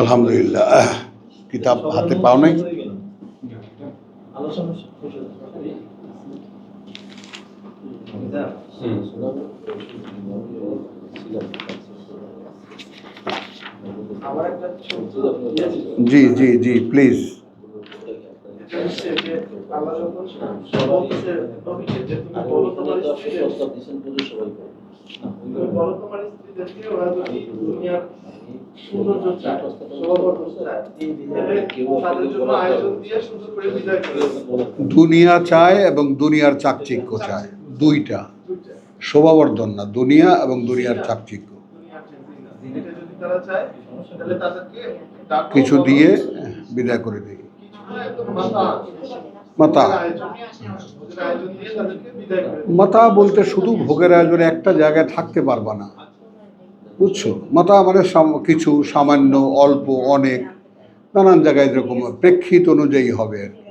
আলহামদুলিল্লাহ। কিতাব হাতে পাও নাই? জি জি জি প্লিজ। দুনিয়া চায় এবং দুনিয়ার চাকচিক্য চায়, দুইটা। শোভাবর্ধন না, দুনিয়া এবং দুনিয়ার চাকচিক্য। কিছু দিয়ে বিদায় করে দিই। মাতা মাতা বলতে শুধু ভোগের আয়োজনে একটা জায়গায় থাকতে পারবা না, বুঝছো? মাতা মানে কিছু সামান্য, অল্প, অনেক, নানান জায়গায় এরকম প্রেক্ষিত অনুযায়ী হবে আর কি।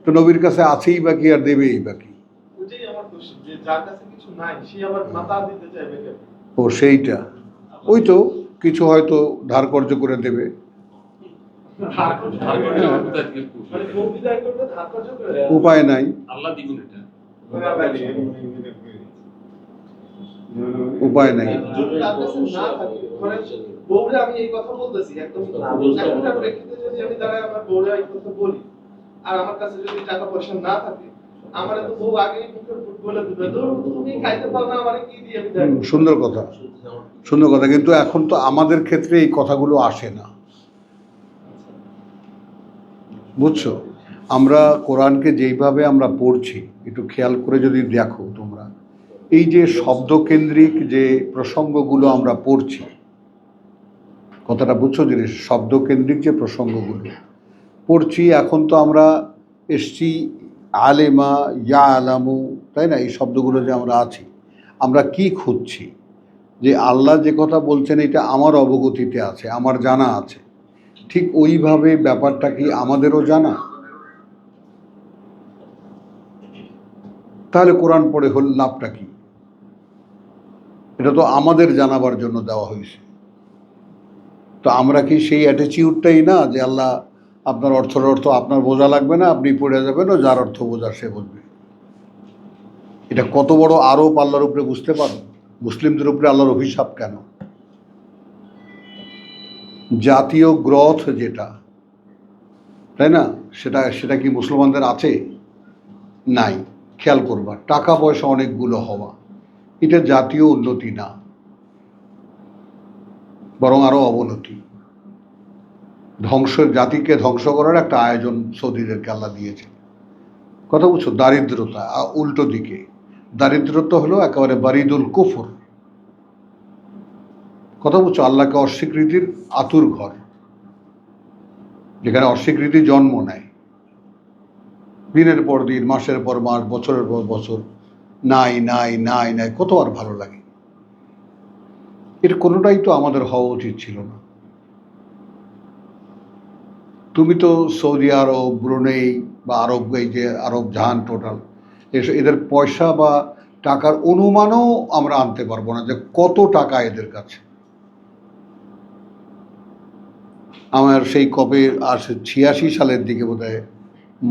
তো নবীর কাছে আছেই বাকি আর দেবেই বাকি। ও সেইটা, ওই তো কিছু হয়তো ধার কর্য করে দেবে, উপায় নাই, উপায় নাই। আমি এই কথা বলতেছি একদম, আমি দাঁড়ায় আমার বউরে এই কথা বলি, আর আমার কাছে যদি টাকা পয়সা না থাকে, আমার তো বউ আগেই মুখের ফুট বলে দিবে, তুমি খাইতে পারো না, আমারে কি দিয়ে আমি দেব? সুন্দর কথা, সুন্দর কথা। কিন্তু এখন তো আমাদের ক্ষেত্রে এই কথাগুলো আসে না, বুঝছো? আমরা কোরআনকে যেইভাবে আমরা পড়ছি, একটু খেয়াল করে যদি দেখো তোমরা, এই যে শব্দকেন্দ্রিক যে প্রসঙ্গগুলো আমরা পড়ছি, কথাটা বুঝছো? যে শব্দকেন্দ্রিক যে প্রসঙ্গগুলো পড়ছি, এখন তো আমরা এসছি আলেমা, ইয়া আলামু, তাই না? এই শব্দগুলো যে আমরা আছি, আমরা কি খুঁজছি? যে আল্লাহ যে কথা বলছেন এটা আমার অবগতিতে আছে, আমার জানা আছে, ঠিক ওইভাবে ব্যাপারটা কি আমাদেরও জানা? তাহলে কোরআন পড়ে হল লাভটা কি? এটা তো আমাদের জানাবার জন্য দেওয়া হয়েছে। তো আমরা কি সেই অ্যাটিটিউডটাই না যে আল্লাহ আপনার অর্থের অর্থ আপনার বোঝা লাগবে না, আপনি পড়ে যাবেন, ও যার অর্থ বোঝার সে বুঝবে? এটা কত বড় আরোপ আল্লাহর উপরে, বুঝতে পারো? মুসলিমদের উপরে আল্লাহর অভিশাপ কেন? জাতীয় গ্রথ যেটা, তাই না, সেটা কি মুসলমানদের আছে? নাই। খেয়াল করবা, টাকা পয়সা অনেকগুলো হওয়া, এটা জাতীয় উন্নতি না, বরং আরো অবনতি। জাতিকে ধ্বংস করার একটা আয়োজন সৌদিদেরকে আল্লাহ দিয়েছে। কথা বুঝছো? দারিদ্রতা উল্টো দিকে, দারিদ্রতা হলো একেবারে বারিদুল কুফর। কথা বুঝছো? আল্লাহকে অস্বীকৃতির আতুর ঘর, যেখানে অস্বীকৃতি জন্ম নেয় দিনের পর দিন, মাসের পর মাস, বছরের পর বছর, নাই নাই নাই নাই, কত আর ভালো লাগে। এর কোনোটাই তো আমাদের হওয়া উচিত ছিল না। তুমি তো সৌদি আরব, ব্রুনেই বা আরব, এই যে আরব জাহান টোটাল, এদের পয়সা বা টাকার অনুমানও আমরা আনতে পারবো না যে কত টাকা এদের কাছে। আমার সেই কবে 86 সালের দিকে বোধহয়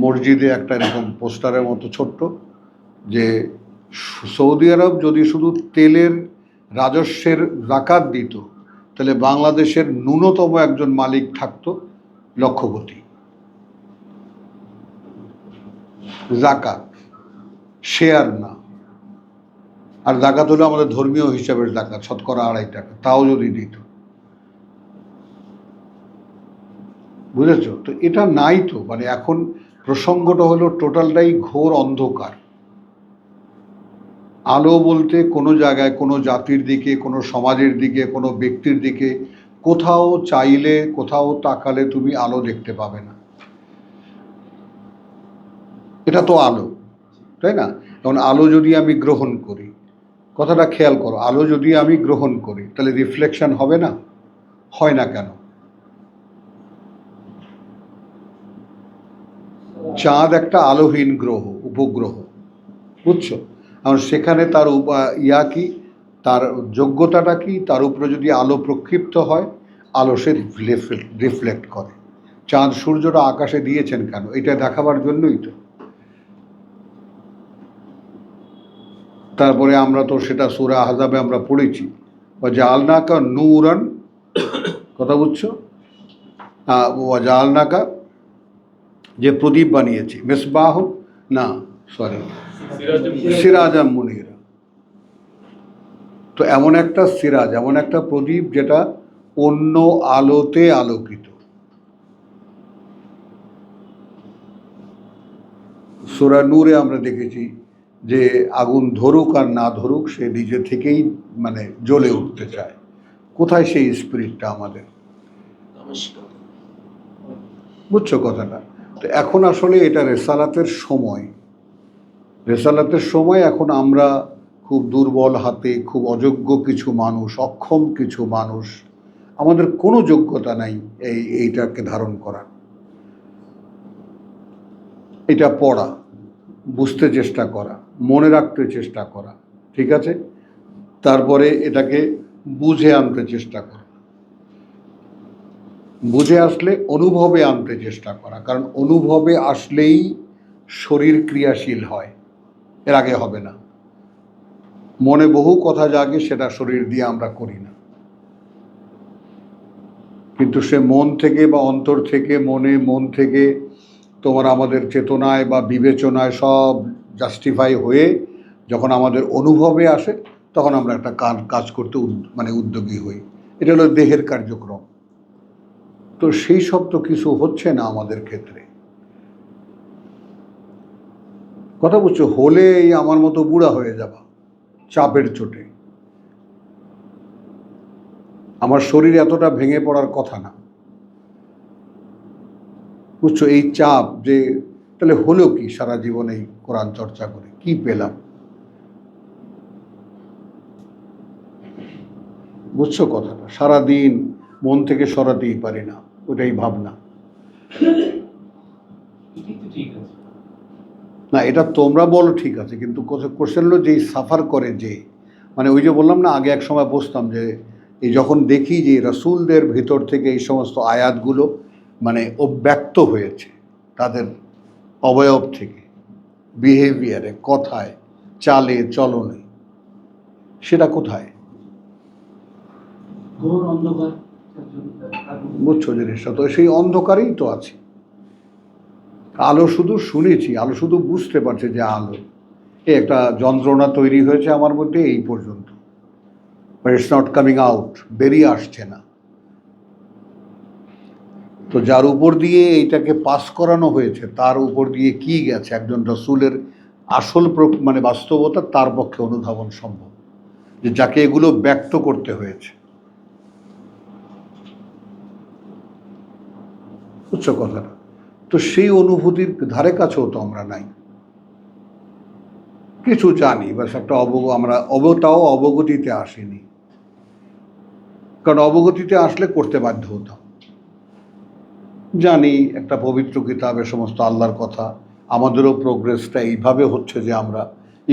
মসজিদে একটা এরকম পোস্টারের মতো ছোট্ট, যে সৌদি আরব যদি শুধু তেলের রাজস্বের জাকাত দিত, তাহলে বাংলাদেশের ন্যূনতম একজন মালিক থাকতো লক্ষপতি। জাকাত, শেয়ার না। আর জাকাত হলো আমাদের ধর্মীয় হিসাবের জাকাত, শতকরা 2.5 টাকা, তাও যদি দিত, বুঝেছ? তো এটা নাই তো, মানে এখন প্রসঙ্গটা হলো টোটালটাই ঘোর অন্ধকার। আলো বলতে কোনো জায়গায়, কোনো জাতির দিকে, কোনো সমাজের দিকে, কোনো ব্যক্তির দিকে কোথাও চাইলে, কোথাও তাকালে তুমি আলো দেখতে পাবে না। এটা তো আলো, তাই না? এখন আলো যদি আমি গ্রহণ করি, কথাটা খেয়াল করো, আলো যদি আমি গ্রহণ করি, তাহলে রিফ্লেকশন হবে না? হয় না কেন? চাঁদ একটা আলোহীন গ্রহ, উপগ্রহ, বুঝছো? কারণ সেখানে তার কি, তার যোগ্যতাটা কি, তার উপরে যদি আলো প্রক্ষিপ্ত হয়, আলো সে রিফ্লেক্ট করে। চাঁদ সূর্যটা আকাশে দিয়েছেন কেন? এটা দেখাবার জন্যই তো। তারপরে আমরা তো সেটা সূরা আহজাবে আমরা পড়েছি, ওয়াজআলনাকা নূরান, কথা বুঝছো? ওয়াজআলনাকা যে প্রদীপ বানিয়েছি, মিসবাহ না সরি সিরাজাম মুনিরা। তো এমন একটা সিরাজ, এমন একটা প্রদীপ যেটা অন্য আলোতে আলোকিত। সূরা নূরে আমরা দেখেছি যে আগুন ধরুক আর না ধরুক সে নিজে থেকেই মানে জ্বলে উঠতে চায়। কোথায় সেই স্পিরিটটা আমাদের? বুঝছো কথাটা? তো এখন আসলে এটা রেসালাতের সময়, রেসালাতের সময়। এখন আমরা খুব দুর্বল হাতে, খুব অযোগ্য কিছু মানুষ, অক্ষম কিছু মানুষ, আমাদের কোনো যোগ্যতা নাই এইটাকে ধারণ করার। এটা পড়া, বুঝতে চেষ্টা করা, মনে রাখতে চেষ্টা করা, ঠিক আছে? তারপরে এটাকে বুঝে আনতে চেষ্টা করা, বুঝে আসলে অনুভবে আনতে চেষ্টা করা, কারণ অনুভবে আসলেই শরীর ক্রিয়াশীল হয়, এর আগে হবে না। মনে বহু কথা জাগে, সেটা শরীর দিয়ে আমরা করি না, কিন্তু সে মন থেকে বা অন্তর থেকে, মন থেকে তোমার আমাদের চেতনায় বা বিবেচনায় সব জাস্টিফাই হয়ে যখন আমাদের অনুভবে আসে, তখন আমরা একটা কাজ করতে উদ্যোগী হই। এটা হলো দেহের কার্যক্রম। তো সেই সব তো কিছু হচ্ছে না আমাদের ক্ষেত্রে। কথা বুঝছো? হলে এই আমার মতো বুড়া হয়ে যাবা চাপের চোটে। আমার শরীর এতটা ভেঙে পড়ার কথা না, বুঝছো? এই চাপ যে তাহলে হলো কি, সারা জীবন এই কোরআন চর্চা করে কি পেলাম? বুঝছো কথাটা? সারাদিন মন থেকে সরাতেই পারি না, ওটাই ভাবনা। না, এটা তোমরা বলো ঠিক আছে, কিন্তু কোশ্চেন হলো যে সাফার করে যে, মানে ওই যে বললাম না আগে এক সময় বসতাম যে এই যখন দেখি যে রাসূলদের ভিতর থেকে এই সমস্ত আয়াতগুলো মানে অব্যক্ত হয়েছে তাদের অবয়ব থেকে, বিহেভিয়ারে, কথায়, চালে, চলনে, সেটা কোথায়? বুঝছো জিনিসটা? তো সেই অন্ধকারেই তো আছে। আলো শুধু শুনেছি, আলো শুধু বুঝতে পারছে যে আলো, একটা যন্ত্রণা তৈরি হয়েছে আমার মধ্যে এই পর্যন্ত, but it's not coming out, বেরিয়ে আসছে না। তো যার উপর দিয়ে এইটাকে পাস করানো হয়েছে, তার উপর দিয়ে কি গেছে একজন রাসূলের আসল মানে বাস্তবতা তার পক্ষে অনুধাবন সম্ভব, যে যাকে এগুলো ব্যক্ত করতে হয়েছে। বুঝছো কথাটা? তো সেই অনুভূতির ধারে কাছেও তো আমরা নাই। কিছু জানি, বাস একটা আমরা তাও অবগতিতে আসেনি, কারণ অবগতিতে আসলে করতে বাধ্য হতাম। জানি একটা পবিত্র কিতাবে সমস্ত আল্লাহর কথা, আমাদেরও প্রোগ্রেসটা এইভাবে হচ্ছে যে আমরা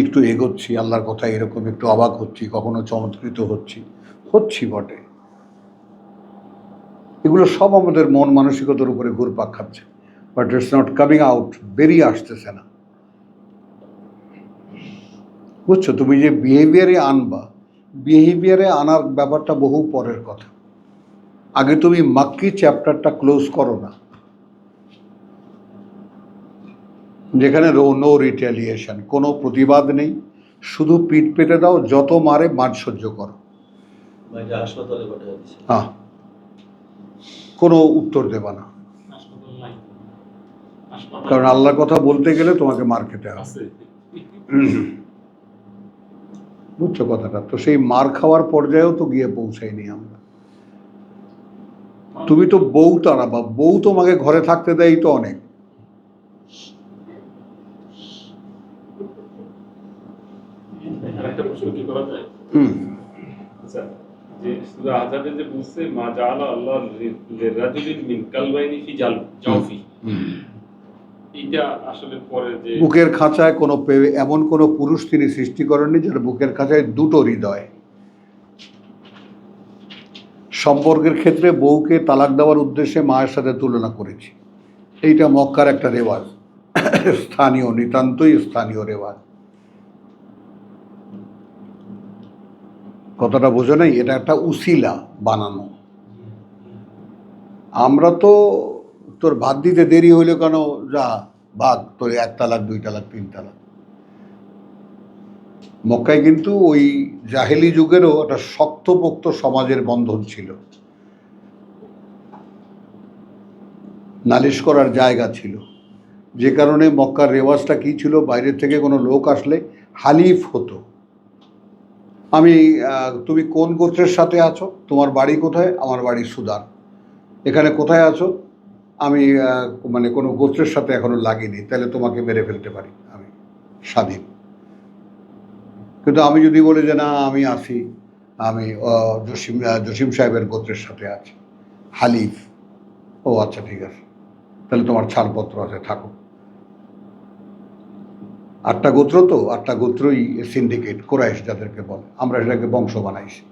একটু এগোচ্ছি, আল্লাহর কথা এরকম একটু অবাক হচ্ছি, কখনো চমৎকৃত হচ্ছি বটে। এগুলো সব আমাদের মন মানসিকতার উপরে ঘুরপাক খাচ্ছে, but it's not coming out, বেরিয়ে আসতেছে না। বুঝছো? তুমি যে বিহেভিয়ারে আনবা, বিহেভিয়ারে আনার ব্যাপারটা বহু পরের কথা। আগে তুমি মাক্কি চ্যাপ্টারটা ক্লোজ করো না, যেখানে নো রিটেলিয়েশন, কোনো প্রতিবাদ নেই, শুধু পিঠ পেতে দাও, যত মারে মাঠ সহ্য করো, হ্যাঁ, কোনো উত্তর দেবা না, কারণ আল্লাহর কথা বলতে গেলে তোমাকে মার খেতে হবে। বুঝছো কথাটা? তো সেই মার খাওয়ার পর্যায়েও তো গিয়ে পৌঁছাইনি আমরা। তুমি তো বউ তাড়াবা, বউ তোমাকে ঘরে থাকতে দেয় তো অনেক। বুকের খাঁচায় এমন কোনো পুরুষ তিনি সৃষ্টি করেননি যার বুকের খাঁচায় দুটো হৃদয়। সম্পর্কের ক্ষেত্রে বউকে তালাক দেওয়ার উদ্দেশ্যে মায়ের সাথে তুলনা করেছি। এইটা মক্কার একটা রেওয়াজ, স্থানীয়, নিতান্তই স্থানীয় রেওয়াজ। কথাটা বোঝো নাই? এটা একটা উসিলা বানানো। আমরা তো তোর ভাত দিতে দেরি হইলে কেন, যা ভাগ, তোর 1 তালাক 2 তালাক 3 তালাক। মক্কায় কিন্তু ওই জাহেলি যুগেরও একটা শক্তপোক্ত সমাজের বন্ধন ছিল, নালিশ করার জায়গা ছিল, যে কারণে মক্কার রেওয়াজটা কি ছিল, বাইরের থেকে কোনো লোক আসলে হালিফ হতো। তুমি কোন গোত্রের সাথে আছো, তোমার বাড়ি কোথায়? আমার বাড়ি সুদান। এখানে কোথায় আছো? আমি মানে কোনো গোত্রের সাথে এখনো লাগিনি, তাহলে তোমাকে মেরে ফেলতে পারি, আমি স্বাধীন। কিন্তু আমি যদি বলি যে না আমি আছি, আমি জসিম সাহেবের গোত্রের সাথে আছি, হালিফ, ও আচ্ছা ঠিক আছে, তাহলে তোমার ছাড়পত্র আছে, থাকো। 8টা গোত্র, তো 8টা গোত্রই সিন্ডিকেট, কোরাইশ যাদেরকে বলে, আমরা সেটাকে বংশ বানাইছি।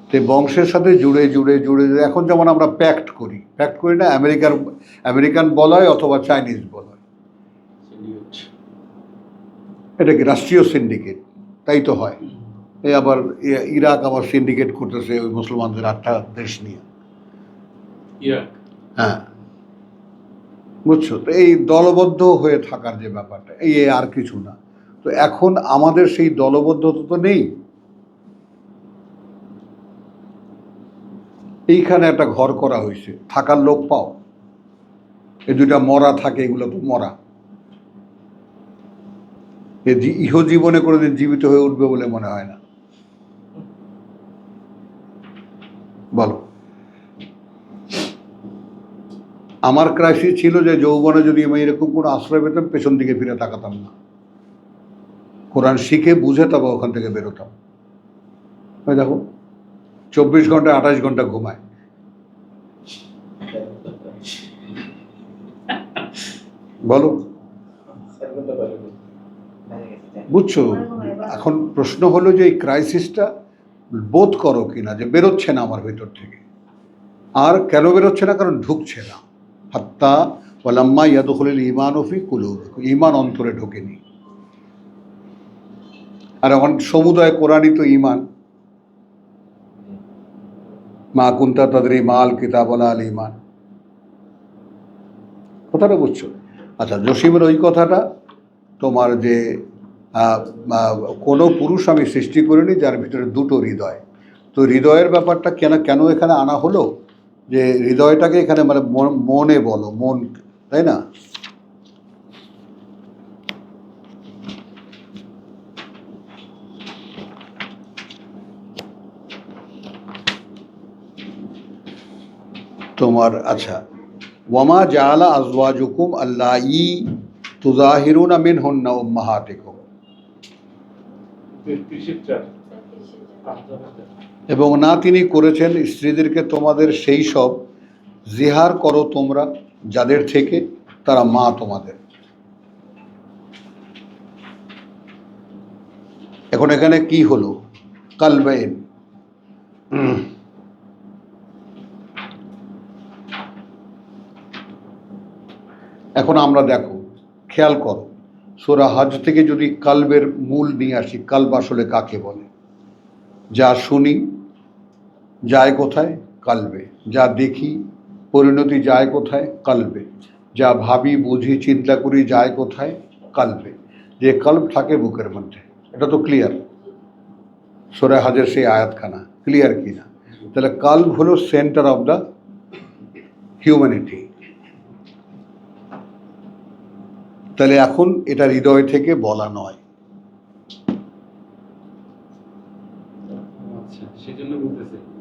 তো বংশের সাথে জুড়ে জুড়ে জুড়ে জুড়ে এখন যেমন আমরা প্যাক্ট করি না, আমেরিকান বলা হয় অথবা চাইনিজ বলা হয়, এটা কি রাষ্ট্রীয় সিন্ডিকেট? তাই তো হয়। এই আবার ইরাক আবার সিন্ডিকেট করতেছে ওই মুসলমানদের 8টা দেশ নিয়ে। হ্যাঁ, বুঝছো? তো এই দলবদ্ধ হয়ে থাকার যে ব্যাপারটা, এই আর কিছু না। তো এখন আমাদের সেই দলবদ্ধতা তো নেই। এইখানে একটা ঘর করা হয়েছে, থাকার লোক পাও? এই 2টা মরা থাকে, এগুলো তো মরা, ইহজীবনে কোনোদিন জীবিত হয়ে উঠবে বলে মনে হয় না। বলো, আমার ক্রাইসিস ছিল যে যৌবনে যদি আমি এরকম কোনো আশ্রয় পেতাম, পেছন দিকে ফিরে তাকাতাম না, কোরআন শিখে বুঝে তবে ওখান থেকে বেরোতাম। ওই দেখো 24 ঘন্টা 28 ঘন্টা ঘুমায়। বলো, বুঝছো? এখন প্রশ্ন হলো যে এই ক্রাইসিসটা বোধ করো কিনা যে বেরোচ্ছে না আমার ভেতর থেকে। আর কেন বেরোচ্ছে না? কারণ ঢুকছে না। হাত্তা ওয়ালাম্মা ইয়াদখুলুল ঈমানু ফি কুলুবিকুম, ঈমান অন্তরে ঢোকেনি। আর এখন সমুদয় কোরআনই তো ঈমান। মা কুনতা তাদরি মাল কিতাব ওয়ালা আল ঈমান। কথাটা বুঝছো? আচ্ছা, জসিমের ওই কথাটা, তোমার যে কোনো পুরুষ আমি সৃষ্টি করিনি যার ভিতরে 2টো হৃদয়। তো হৃদয়ের ব্যাপারটা কেন এখানে আনা হলো, যে হৃদয়টাকে এখানে মানে মনে বলো, মন, তাই না? তোমার আচ্ছা, ওয়ামা জাআলা আজওয়াজুকুম আল্লাঈ তুযাহিরুনা মিনহুন্না উম্মাহাতিকুম, এবং না তিনি করেছেন স্ত্রীদেরকে তোমাদের সেই সব জিহার করো তোমরা যাদের থেকে তারা মা তোমাদের। এখন এখানে কি হলো? কালবাইন। এখন আমরা দেখো, খেয়াল করো, সূরা হজ থেকে যদি কালবের মূল নিয়ে আসি, কালব আসলে কাকে বলে? যা শুনি যায় কোথায়? কালবে। যা দেখি পরিণতি যায় কোথায়? কালবে। যা ভাবি বুঝি চিন্তা করি যায় কোথায়? কালবে। যে কালব থাকে বুকের মধ্যে, এটা তো ক্লিয়ার। সূরা হজের সেই আয়াতখানা ক্লিয়ার কিনা? তাহলে কালব হলো সেন্টার অফ দ্য হিউম্যানিটি। তাহলে এখন এটা হৃদয় থেকে বলা নয়।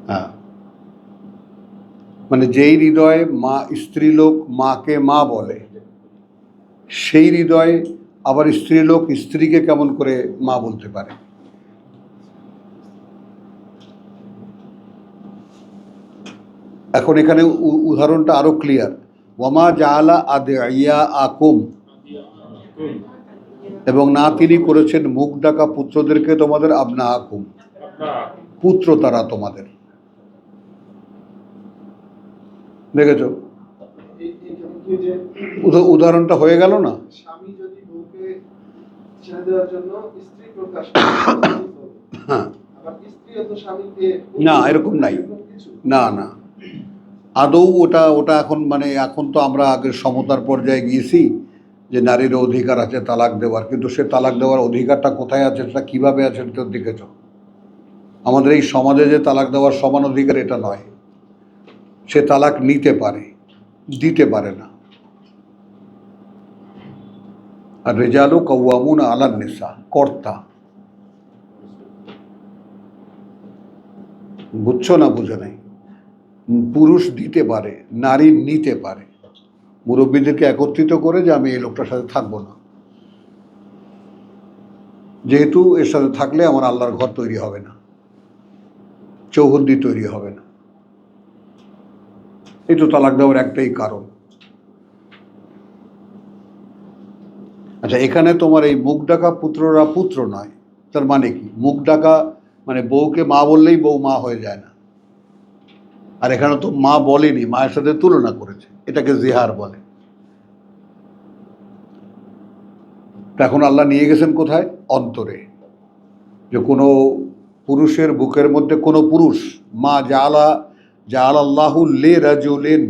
হ্যাঁ, মানে যেই হৃদয়ে মা, স্ত্রীলোক মাকে মা বলে, সেই হৃদয়ে আবার স্ত্রীলোক স্ত্রীকে কেমন করে মা বলতে পারে? এখন এখানে উদাহরণটা আরো ক্লিয়ার। ওয়ামা জাআলা আদিয়াআকুম, এবং না তিনি করেছেন মুখ ডাকা পুত্রদেরকে তোমাদের আবনাআকুম, পুত্র তারা তোমাদের। দেখেছো, এইখানে কি যে উদাহরণটা হয়ে গেল না? স্বামী যদি বউকে ছেড়ে দেওয়ার জন্য স্ত্রী প্রকাশ করে, হ্যাঁ, আবার স্ত্রীও তো স্বামীকে না এরকম নাই, এরকম কিছু না না, আদৌ ওটা ওটা এখন মানে এখন তো আমরা আগের সমতার পর্যায়ে গিয়েছি যে নারীর অধিকার আছে তালাক দেওয়ার, কিন্তু সে তালাক দেওয়ার অধিকারটা কোথায় আছে, সেটা কীভাবে আছে তো দেখেছ? আমাদের এই সমাজে যে তালাক দেওয়ার সমান অধিকার এটা নয়। সে তালাক নিতে পারে, দিতে পারে না। আর রেজালু কওয়ামুন আলান নিসা, কর্তা। বুঝছো না বুঝে নাই? পুরুষ দিতে পারে, নারী নিতে পারে। মুরব্বীদেরকে একত্রিত করে যে আমি এই লোকটার সাথে থাকবো না, যেহেতু এর সাথে থাকলে আমার আল্লাহর ঘর তৈরি হবে না, চৌহদ্দি তৈরি হবে না। এই তো তালাক দেওয়ার একটাই কারণ। আচ্ছা, এখানে তোমার এই মুখ ডাকা পুত্ররা পুত্র নয়, তার মানে কি? মুখ ডাকা মানে বউকে মা বললেই বউ মা হয়ে যায় না। আর এখানে তো মা বলেনি, মায়ের সাথে তুলনা করেছে, এটাকে জিহার বলে। এখন আল্লাহ নিয়ে গেছেন কোথায়? অন্তরে। যে কোনো পুরুষের বুকের মধ্যে কোনো পুরুষ, মা জাআলাল্লাহু লিরাজুলিন,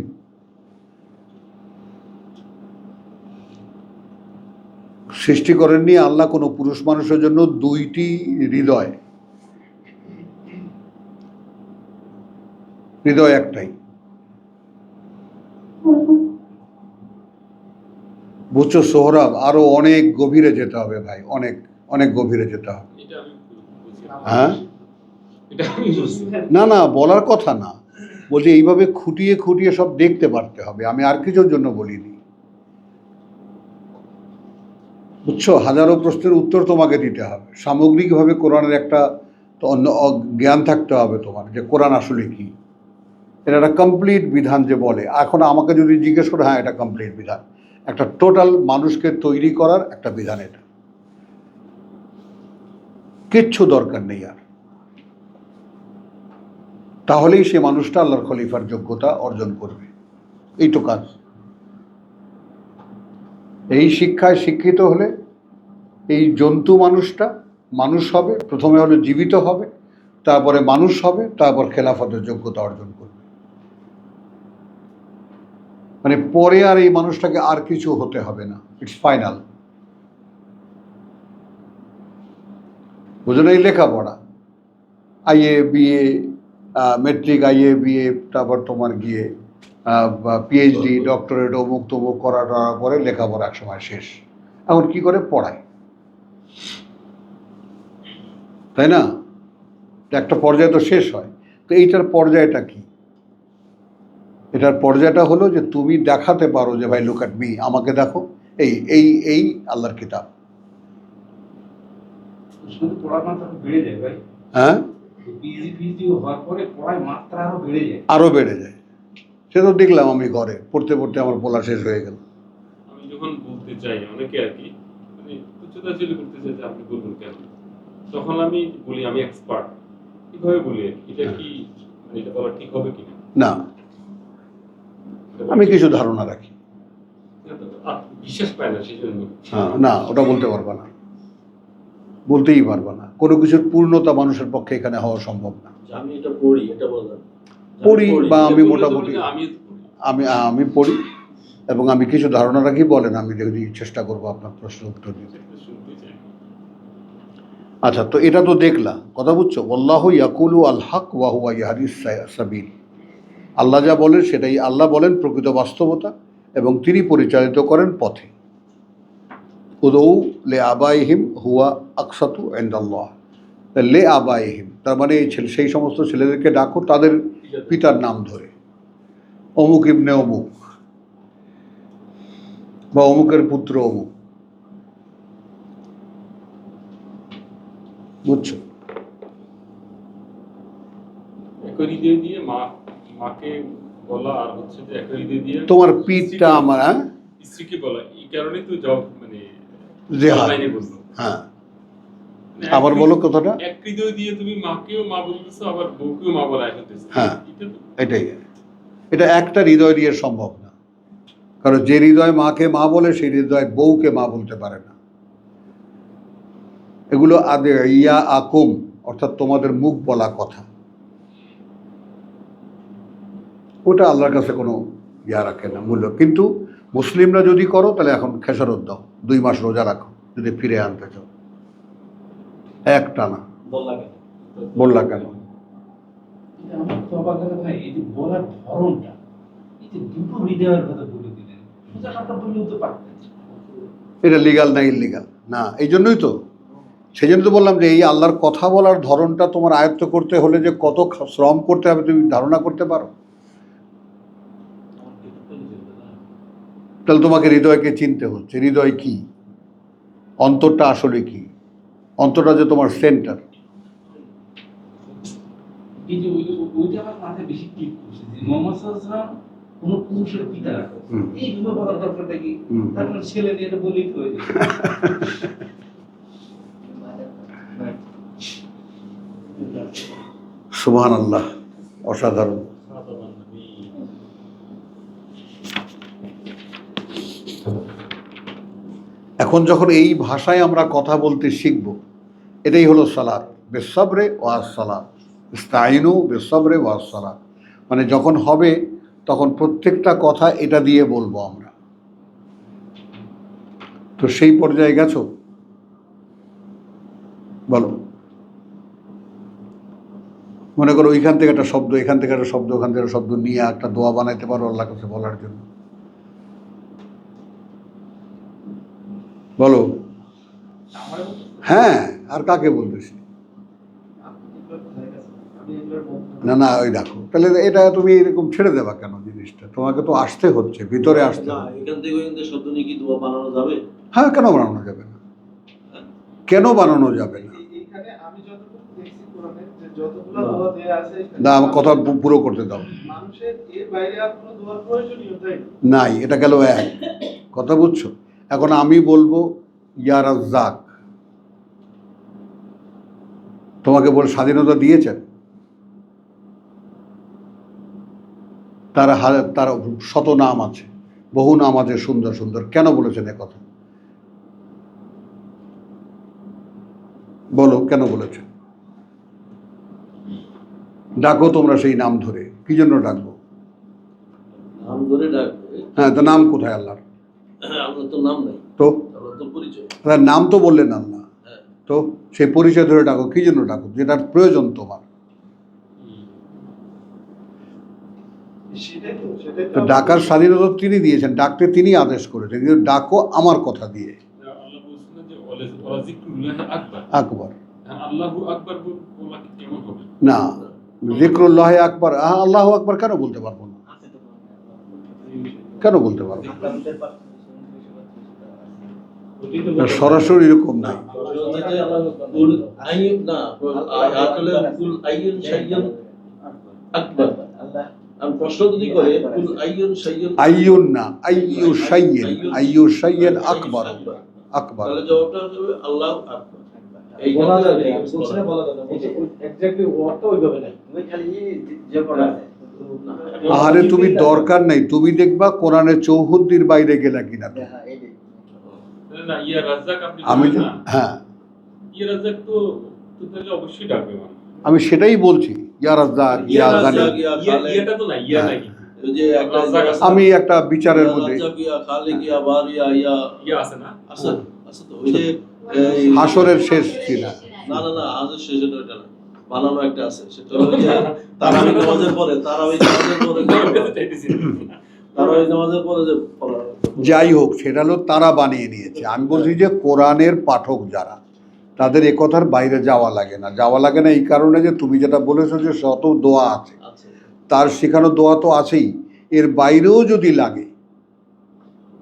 সৃষ্টি করেননি আল্লাহ কোনো পুরুষ মানুষের জন্য দুইটি হৃদয়। হৃদয় একটাই। বুঝছো সোহরাব? আরো অনেক গভীরে যেতে হবে ভাই, অনেক অনেক গভীরে যেতে হবে। হ্যাঁ, না না, বলার কথা না, বলছি এইভাবে খুঁটিয়ে খুঁটিয়ে সব দেখতে পারতে হবে। আমি আর কিছুর জন্য বলিনি, বুঝছো? হাজারো প্রশ্নের উত্তর তোমাকে দিতে হবে। সামগ্রিকভাবে কোরআনের একটা অন্য জ্ঞান থাকতে হবে তোমার, যে কোরআন আসলে কি। এটা একটা কমপ্লিট বিধান যে বলে। এখন আমাকে যদি জিজ্ঞেস করে, হ্যাঁ এটা কমপ্লিট বিধান, একটা টোটাল মানুষকে তৈরি করার একটা বিধান। এটা কিচ্ছু দরকার নেই আর, তাহলেই সে মানুষটা আল্লাহর খলিফার যোগ্যতা অর্জন করবে। এই তো কাজ। এই শিক্ষায় শিক্ষিত হলে এই জন্তু মানুষটা মানুষ হবে, প্রথমে হলো জীবিত হবে, তারপরে মানুষ হবে, তারপর খেলাফতের যোগ্যতা অর্জন করবে। মানে পরে আর এই মানুষটাকে আর কিছু হতে হবে না, ইটস ফাইনাল। বুঝো না? এই লেখাপড়া, IA BA, metric, IA BA, তারপর তোমার গিয়ে পিএইচডি, ডক্টরেট, অমুক তমুক করার পরে লেখাপড়া এক সময় শেষ। এখন কি করে পড়ায়, তাই না? একটা পর্যায়ে তো শেষ হয়। তো এইটার পর্যায়টা কি? এটার পর্যায়টা হলো যে তুমি দেখাতে পারো যে ভাই লুক অ্যাট মি, আমাকে দেখো, এই এই এই আল্লাহর কিতাব। হ্যাঁ, আরো বেড়ে যায়। সে তো দেখলাম আমি ঘরে পড়তে পড়তে আমার পড়া শেষ হয়ে গেল। আমি যখন বলতে চাই অনেকে আর কি মানে উচ্চতাশীল করতে চাই যে আপনি বলুন কেন, তখন আমি বলি আমি এক্সপার্ট। কিভাবে বলি এটা কি মানে এটা বলা ঠিক হবে কিনা? না, আমি কিছু ধারণা রাখি। বিশ্বাস পায় না সেই জন্য। হ্যাঁ, না ওটা বলতে পারবা না, বলতেই পারবা না। কোনো কিছুর পূর্ণতা মানুষের পক্ষে এখানে হওয়া সম্ভব না। আমি এটা পড়ি, এটা বললাম পড়ি বা আমি মোটামুটি আমি পড়ি এবং আমি কিছু ধারণা রাখি। বলেন, আমি যদি চেষ্টা করবো আপনার প্রশ্নের উত্তর দিতে। আচ্ছা, তো এটা তো দেখলাম, কথা বুঝছো? আল্লাহু ইয়াকুলু আল হক ওয়া হুয়া ইয়াহদিস সাবিল। আল্লাহ যা বলেন সেটাই আল্লাহ বলেন, প্রকৃত বাস্তবতা, এবং তিনি পরিচালিত করেন পথে। উদউ লে আবাইহিম হুয়া আকসাতু ইনদাল্লাহ। লে আবাইহিম তার মানে এই ছেলে, সেই সমস্ত ছেলেদেরকে ডাকো তাদের পিতার নাম ধরে, অমুক ইবনে অমুক বা অমুকের পুত্র অমুক। বুঝছো? একই হৃদয় দিয়ে মাকে বলা আর হচ্ছে যে একই হৃদয় দিয়ে তোমার পিঠটা আমার, হ্যাঁ, স্ত্রীকে বলা, এই কারণে তো জব মানে জেহাদ। হ্যাঁ, আবার বলো কথাটা। এক হৃদয় দিয়ে তুমি মাকেও মা বলতেছো, আবার বউকেও মা বলা হইতেছে। হ্যাঁ, এটাই। এটা একটা হৃদয় দিয়ে সম্ভব না, কারণ যে হৃদয় মাকে মা বলে সেই হৃদয় বউকে মা বলতে পারে না। এগুলো আদে ইয়া আকুম, অর্থাৎ তোমাদের মুখ বলা কথা, ওটা আল্লাহর কাছে কোনো ইয়া রাখে না মূল্য। কিন্তু মুসলিমরা যদি করো তাহলে এখন খেসারত দাও, 2 মাস রোজা রাখো যদি ফিরে আনতে চাও। একটা না বললা কেন? এটা আমার তো অবাক লাগে ভাই, এই যে বলার ধরনটা, এই যে দুটো হৃদয়ের কথা বলে দিলেন, সোজা সাপটা বললেও তো পারতেন। এটা লিগাল না ইললিগাল না, এই জন্যই তো, সেই জন্য তো বললাম যে এই আল্লাহর কথা বলার ধরনটা তোমার আয়ত্ত করতে হলে যে কত শ্রম করতে হবে তুমি ধারণা করতে পারো? তাহলে তোমাকে হৃদয়কে চিনতে হচ্ছে। হৃদয় কি? অন্তরটা আসলে কি? অন্তরটা যে তোমার সেন্টার। এই যে ওইটা আমার মাথায় বেশি ক্লিক করছে যে মোহাম্মদ সাল্লাল্লাহু আলাইহি ওয়াসাল্লাম কোন পুরুষের পিতা, এই বিবাহ করার দরকারটা কি? তার মানে ছেলে নিয়ে এটা বললেই তো হয়ে যায়। সুবহানাল্লাহ, অসাধারণ। এখন যখন এই ভাষায় আমরা কথা বলতে শিখব, এটাই হলো সালাত। বিসসবরে ওয়াস সালাত, ইস্তাইনু বিসসবরে ওয়াস সালাত, মানে যখন হবে তখন প্রত্যেকটা কথা এটা দিয়ে বলবো আমরা। তো সেই পর্যায়ে গেছো? বলো। মনে করো ওইখান থেকে একটা শব্দ, এখান থেকে একটা শব্দ, ওখান থেকে একটা শব্দ নিয়ে একটা দোয়া বানাইতে পারো আল্লাহর কাছে বলার জন্য। বলো। হ্যাঁ, আর কাকে বলতেছি? না না, ওই দেখো, তাহলে এটা তুমি এরকম ছেড়ে দেবা কেন জিনিসটা? তোমাকে তো আসতে হচ্ছে, ভিতরে আসতে না, হবে। এখান থেকে ওইখান থেকে শব্দ নিয়ে কি দোয়া বানানো যাবে? হ্যাঁ, কেন বানানো যাবে না? কেন বানানো যাবে না? এইখানে আমি যতটুকু দেখছি কোরআনে যে যতগুলো দোয়া দেয়া আছে, না, আমার কথা পুরো করতে দাও। মানুষের এর বাইরে আর কোনো দোয়ার প্রয়োজনীয়তাই নেই। নাই, এটা গেল এক কথা, বুঝছো? এখন আমি বলবো ইয়া রাজ্জাক, তোমাকে বলে স্বাধীনতা দিয়েছেন? তার শত নাম আছে, বহু নাম আছে সুন্দর সুন্দর, কেন বলেছেন এ কথা? বলো কেন বলেছেন? ডাকো তোমরা সেই নাম ধরে, কি জন্য ডাকবো? নাম ধরে ডাকবে। হ্যাঁ, তো নাম কোথায় আল্লাহর? আপনার তো নাম নাই, তো আপনার তো পরিচয়। তার নাম তো বললেন আল্লাহ, হ্যাঁ। তো সেই পরিচয় ধরে ডাকো, কি জন্য ডাকো? যেটার প্রয়োজন তোমার। সেটাই তো তো ডাকার স্বাধীনতা তিনি দিয়েছেন, ডাকতে তিনি আদেশ করেছেন, কিন্তু ডাকো আমার কথা দিয়ে। আল্লাহ বলছেন যে ওয়ালা যিকরুল্লাহি আকবার। আকবর আল্লাহু আকবার বলা কি কেমন হবে? না, যিকরুল্লাহ আকবর, আল্লাহু আকবর কেন বলতে পারবো না? কেন বলতে পারবো না? সরাসরি এরকম নাই। কুল আইয়ুন না, আসলে কুল আইয়ুন শাইয়ুন আকবার। আমি প্রশ্ন যদি করে কুল আইয়ুন শাইয়ুন, আইয়ুন না, আইয়ু শাইয়িন, আইয়ু শাইয়িন আকবর, আকবর। তাহলে জবাবটা হবে আল্লাহু আকবার। এই বলা যাবে, আমি বলছি না বলা যাবে না, এক্স্যাক্টলি ওয়ার্ডটা ওইভাবে নাই। তুমি খালি যে পড়া আছে আরে তুমি দরকার নাই, তুমি দেখবা কোরআনের চৌহদ্দির বাইরে গেলা কিনা তুমি। হ্যাঁ এই যে না, ইয়া রাজ্জাক আপনি আমি বললেন না, হ্যাঁ, ইয়া রাজ্জাক তো তাহলে অবশ্যই ডাকবে মানে। আমি সেটাই বলছি, ইয়া রাজ্জাক, ইয়া গানি। ইয়াটা তো না, ইয়া নাকি? ওই যে একটা আমি একটা বিচারের মধ্যে রাজ্জাকিয়া, খালিকিয়া, বারিয়া, ইয়া আছে না? আছে আছে তো। ওই যে হাসরের শেষ ছিল। না না না, আজের শেষে ওইটা না, বানানো একটা আছে, সেটা হলো যে তারাবি নামাজের পরে, তারাবি নামাজের পরে তারাবি নামাজের পরে যে পড়া। যাই হোক, সেটা হলো তারা বানিয়ে নিয়েছে। আমি বলছি যে কোরআনের পাঠক যারা, তাদের এ কথার বাইরে যাওয়া লাগে না। যাওয়া লাগে না এই কারণে যে তুমি যেটা বলেছো যে শত দোয়া আছে, আছে। তার শেখানো দোয়া তো আছেই, এর বাইরেও যদি লাগে,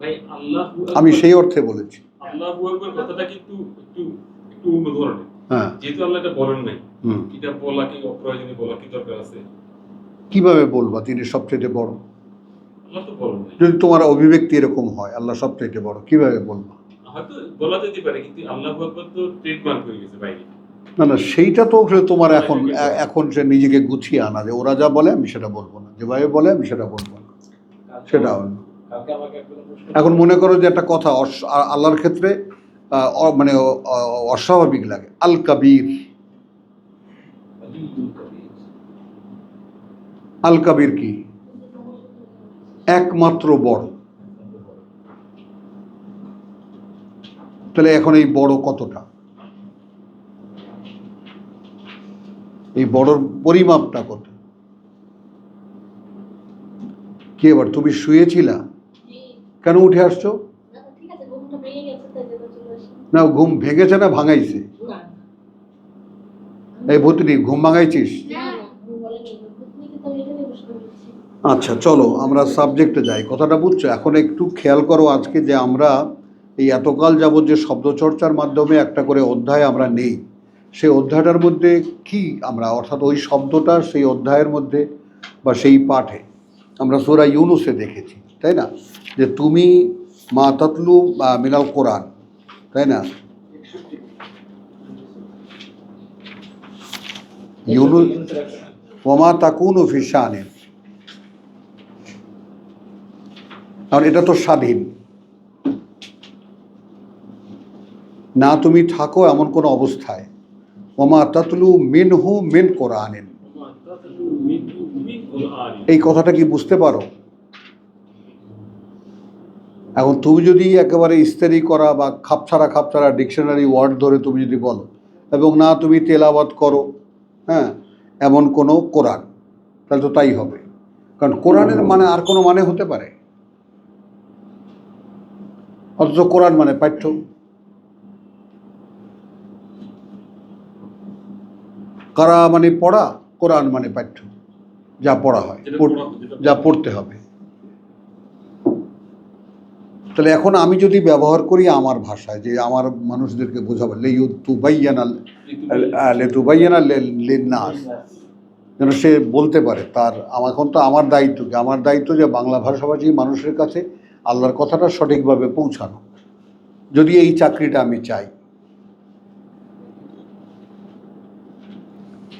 ভাই আল্লাহু আমি আকবার, সেই অর্থে বলেছি। আল্লাহু আকবার কথাটা কিন্তু একটু একটু অন্য ধরনের। হ্যাঁ, যেহেতু আল্লাহ এটা বলেন নাই, হুম, এটা বলা কি অপ্রয়োজনীয়, বলা কি দরকার আছে? কিভাবে বলবা তিনি সবচেয়ে বড়? আল্লাহ তো বলেন নাই। যদি তোমার অভিব্যক্তি এরকম হয় আল্লাহ সবচেয়ে বড়, কিভাবে বলবা? হয়তো বলা যেতে পারে, কিন্তু আল্লাহু আকবার তো ট্রেডমার্ক হয়ে গেছে বাইরে। না না, সেইটা তো আসলে তোমার এখন এখন সে নিজেকে গুছিয়ে আনা, যে ওরা যা বলে আমি সেটা বলবো না, যেভাবে বলে আমি সেটা বলবো না, সেটা অন্য। কালকে আমাকে একজন প্রশ্ন এখন মনে করো যে একটা কথা আল্লাহর ক্ষেত্রে মানে অস্বাভাবিক লাগে, আল কাবির। আল কাবির কি? একমাত্র বড়। তাহলে এখন এই বড় কতটা? এই বড়র পরিমাপটা কত? কি এবার তুমি শুয়েছিলা, কেন উঠে আসছো? না, ঘুম ভেঙেছে না ভাঙাইছে? এই ভূতনি, ঘুম ভাঙাইছিস? আচ্ছা চলো আমরা সাবজেক্টে যাই, কথাটা বুঝছো? এখন একটু খেয়াল করো আজকে যে আমরা এই এতকাল যাবৎ যে শব্দচর্চার মাধ্যমে একটা করে অধ্যায় আমরা নেই, সেই অধ্যায়টার মধ্যে কি আমরা, অর্থাৎ ওই শব্দটা সেই অধ্যায়ের মধ্যে বা সেই পাঠে আমরা সূরা ইউনুসে দেখেছি, তাই না? যে তুমি মা তাতলু মিনাল কোরআন, তাই না? ইউনুস ওমা তাকুনু ফি শানিন, কারণ এটা তো স্বাধীন না, তুমি থাকো এমন কোনো অবস্থায়। ওমা তাতলু মিনহু মিন কোরআনিন, এই কথাটা কি বুঝতে পারো? এখন তুমি যদি একেবারে ইস্তেরি করা বা খাপছাড়া ডিকশনারি ওয়ার্ড ধরে তুমি যদি বলো, এবং না তুমি তেলাওয়াত করো, হ্যাঁ, এমন কোনো কোরআন, তাহলে তো তাই হবে। কারণ কোরআনের মানে আর কোনো মানে হতে পারে? অথচ কোরআন মানে পাঠ্য। কারা মানে পড়া, কোরআন মানে পাঠ্য, যা পড়া হয়, যা পড়তে হবে। তাহলে এখন আমি যদি ব্যবহার করি আমার ভাষায়, যে আমার মানুষদেরকে বোঝাবো, লেতুবাইয়ানা লিন্নাস, যেন সে বলতে পারে তার, এখন তো আমার দায়িত্ব কি? আমার দায়িত্ব যে বাংলা ভাষাভাষী মানুষের কাছে আল্লাহর কথাটা সঠিকভাবে পৌঁছানো, যদি এই চাকরিটা আমি চাই।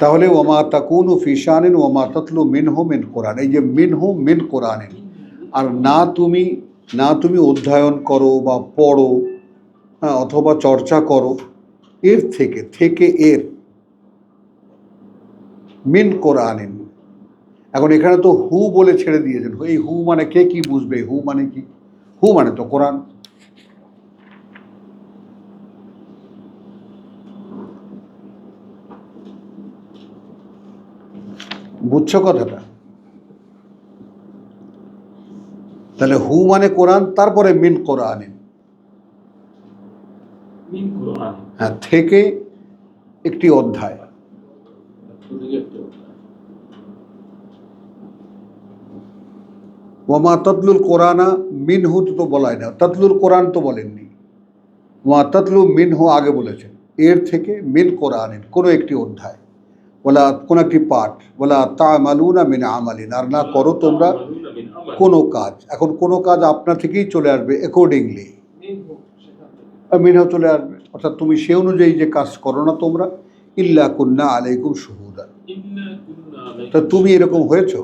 তাহলে ওমা তাকুনু ফি শানিন ওমা তাতলু মিনহু মিন কোরআন, এই যে মিনহু মিন কোরআনিন, আর না তুমি অধ্যয়ন করো বা পড়ো, হ্যাঁ, অথবা চর্চা করো এর থেকে এর, মিন কোরআনিন। এখন এখানে তো হু বলে ছেড়ে দিয়েছেন, এই হু মানে কে কি বুঝবে? হু মানে কি? হু মানে তো কোরআন। বুঝছো কথাটা? তাহলে হু মানে কোরআন, তারপরে মিন কোরআনিন, হ্যাঁ, থেকে একটি অধ্যায়। ওমা তাতলুল কোরআনা মিনহু তো বলাই না, তাতলুল কোরআন তো বলেননি, ওমা তাতলু মিনহু আগে বলেছেন, এর থেকে মিন কোরআনিন, কোনো একটি অধ্যায়, বলা কোনো একটি পাঠ, বলা তা'মালুনা মিন আমালিন, আর না করো তোমরা কোনো কাজ। এখন কোনো কাজ আপনার থেকেই চলে আসবে অ্যাকর্ডিংলি, মিনহু চলে আসবে, অর্থাৎ তুমি সে অনুযায়ী যে কাজ করো না তোমরা, ইল্লা কুন্না আলাইকুম শুহুদা। তা তুমি এরকম হয়েছো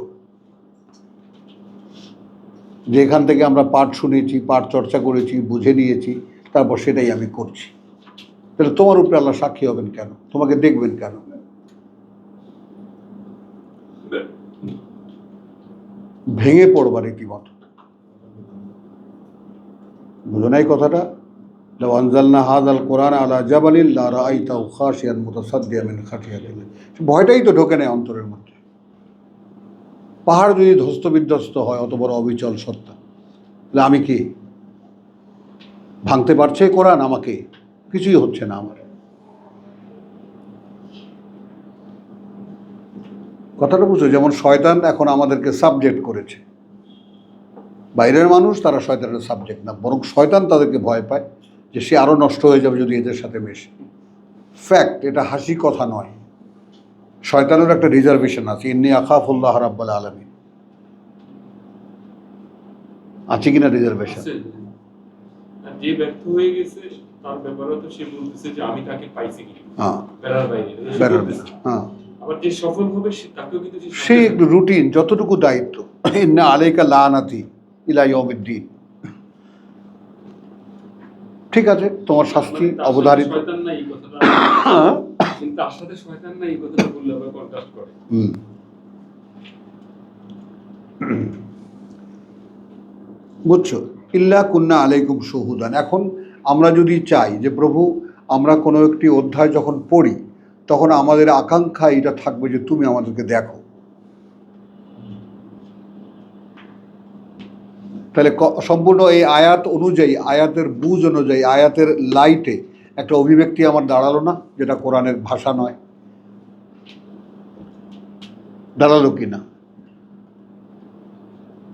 যে এখান থেকে আমরা পাঠ শুনেছি, পাঠ চর্চা করেছি, বুঝে নিয়েছি, তারপর সেটাই আমি করছি, তাহলে তোমার উপরে আল্লাহ সাক্ষী হবেন কেন? তোমাকে দেখবেন কেন? ভেঙে পড়বার রীতিমতো। বুঝো নাই কথাটা? লাউ আনজালনা হাযাল কোরআন আলা জাবালিন লা রাআইতাহু খাশিয়ান মুতাসাদ্দিয়ান মিন খাশিয়াতিল্লাহ, ভয়টাই তো ঢোকে নেই অন্তরের মধ্যে। পাহাড় যদি ধ্বস্ত বিধ্বস্ত হয়, অত বড় অবিচল সত্তা, তাহলে আমি কি? ভাঙতে পারছে কোরআন আমাকে? কিছুই হচ্ছে না আমার। কথাটা বুঝো? যেমন শয়তান এখন আমাদেরকে সাবজেক্ট করেছে, বাইরের মানুষ তারা শয়তানের সাবজেক্ট না, বরং শয়তান তাদেরকে ভয় পায় যে সে আরও নষ্ট হয়ে যাবে যদি এদের সাথে মেশে। ফ্যাক্ট, এটা হাসি কথা নয়। শয়তানের একটা রিজার্ভেশন আছে, ইন্নী আখাফুল্লাহ রাব্বুল আলামিন, আছে কিনা রিজার্ভেশন? যে ব্যর্থ হয়ে গেছে তার ব্যাপারে তো সে বলতেছে যে আমি তাকে পাইছি কি হ্যাঁ, বেড়ার বাইরে বেড়ার হ্যাঁ, আবার যে সফল হবে তাকেও কিন্তু সেই রুটিন যতটুকু দায়িত্ব, ইন্না আলাইকা লানাতি ইলা ইয়াউমিদ্দিন। ঠিক আছে, তোমার শাস্তি অবধারিত। শয়তান নাই এই কথাটা, কিন্তু তার সাথে শয়তান নাই এই কথাটা বললে আবার কন্ট্রাস্ট করে। বুঝছো? ইল্লা কুন্না আলাইকুম শুহুদান। এখন আমরা যদি চাই যে প্রভু আমরা কোনো একটি অধ্যায় যখন পড়ি তখন আমাদের আকাঙ্ক্ষা এটা থাকবে যে তুমি আমাদেরকে দেখো। তাহলে সম্পূর্ণ এই আয়াত অনুযায়ী, আয়াতের বুঝ অনুযায়ী, আয়াতের লাইটে একটা অভিব্যক্তি আমার দাঁড়ালো না, যেটা কোরআনের ভাষা নয়? দাঁড়ালো কি না?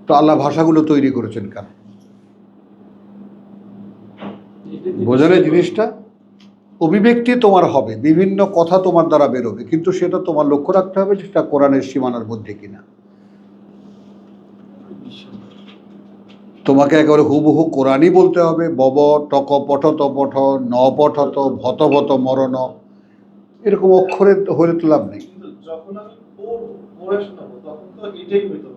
তো আল্লাহ ভাষাগুলো তৈরি করেছেন কেন? বোঝার জিনিসটা, অভিব্যক্তি তোমার হবে, বিভিন্ন কথা তোমার দ্বারা বেরোবে, কিন্তু সেটা তোমার লক্ষ্য রাখতে হবে সেটা কোরআনের সীমানার মধ্যে কিনা। তোমাকে একেবারে হুবহু কোরআনই বলতে হবে, বব টক পঠত পঠ ন পঠত ভত ভত মরণ, এরকম অক্ষরে হলে তো লাভ নেই। কিন্তু যখন আমি পড়ে শোনাবো তখন তো এটাই হইতো না।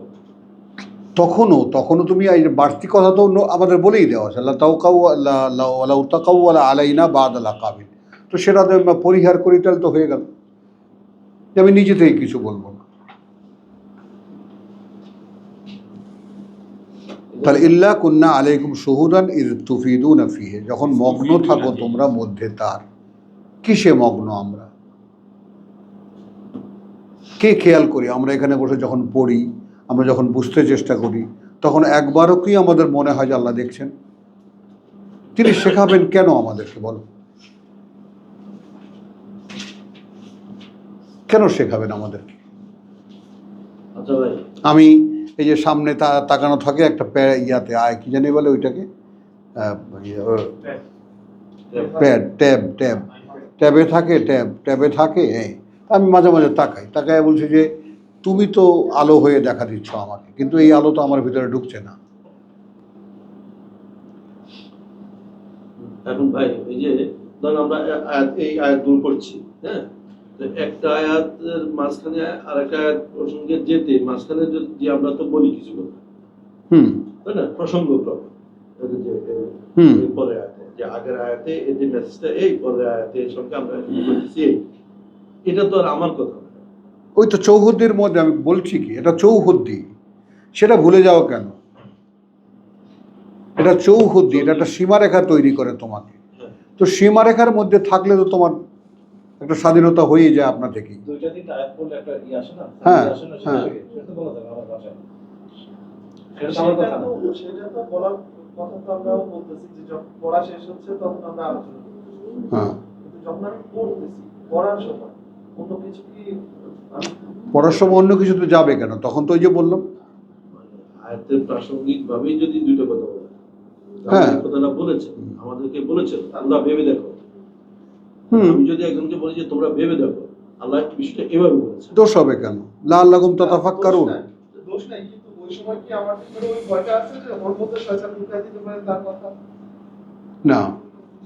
তখনও তুমি এই বাড়তি কথা তো আমাদের বলেই দেওয়া আছে, আল্লাহ তাওকাউ আল্লাহ তাকাউ আলা আলাইনা বাদ আলা কাবিল। তো সেটা তো পরিহার করি, তাহলে তো হয়ে গেল যে আমি নিজে থেকে কিছু বলবো না। তাহলে ইল্লা কুন্না আলাইকুম শুহুদান ইয তুফিদুনা ফিহি, যখন মগ্ন থাকো তোমরা মধ্যে তার। কিসে মগ্ন আমরা? কে খেয়াল করি? আমরা এখানে বসে যখন পড়ি, আমরা যখন বুঝতে চেষ্টা করি, তখন একবারও কি আমাদের মনে হয় যে আল্লাহ দেখছেন? তিনি শেখাবেন কেন আমাদেরকে, বলো? কেন শেখাবেন আমাদেরকে? আচ্ছা ভাই, আমি এই যে সামনে তাকানো থাকে একটা ইয়াতে কি জানি বলে ওইটাকে, ট্যাবে থাকে। আমি মাঝে মাঝে তাকায় বলছি যে তুমি তো আলো হয়ে দেখা দিচ্ছ আমাকে, কিন্তু এই আলো তো আমার ভিতরে ঢুকছে না। এখন ভাই এই যে ধরুন আমরা এই আয়াতগুলো পড়ছি, হ্যাঁ, তো একটা আয়াতের মাঝখানে আর একটা আয়াত প্রসঙ্গে যেতে মাঝখানে যদি আমরা তো বলি কিছু কথা, তাই না, প্রসঙ্গক্রমে পরে আয়াতে যে আগের আয়াতে এদের মেসেজটা এই, পরের আয়াতে এর সঙ্গে আমরা বলতেছি, এটা তো আর আমার কথা না। ওই তো চৌহদ্দির মধ্যে আমি বলছি কি, এটা চৌহদ্দি, সেটা ভুলে যাও কেন? এটা চৌহদ্দি, এটা একটা সীমারেখা তৈরি করে তোমাকে। তো সীমারেখার মধ্যে থাকলে তো তোমার একটা স্বাধীনতা হয়ে যায় আপনা থেকেই। দুইটা তিনটা আয়াত পড়লে একটা আসে না? হ্যাঁ, আসে না, হ্যাঁ। সেটা তো বলা যাবে আমার ভাষায়। সেটা তো বলার কথা তো আমরাও বলতেছি যে যখন পড়া শেষ হচ্ছে তখন আমরা আলোচনা করতেছি। হ্যাঁ, কিন্তু যখন আমি পড়তেছি, পড়ার সময় অন্য কিছু কি পড়ার সময় অন্য কিছুতে যাবে কেন? তখন তো ওই যে বললাম, আয়াতের প্রাসঙ্গিক ভাবেই যদি দুইটা কথা বলে, হ্যাঁ, কথাটা বলেছেন আমাদেরকে, বলেছেন তোমরা ভেবে দেখো। আমি যদি একজনকে বলি যে তোমরা ভেবে দেখো, আল্লাহ বিষয়টা এভাবে বলেছেন, দোষ হবে কেন? লাআল্লাকুম তাতাফাক্কারুন। দোষ নাই, কিন্তু ওই সময় কি আমার ভিতরে ওই ভয়টা আছে যে ওর মধ্যে শয়তান ঢুকাই দিতে পারে তার কথা? না,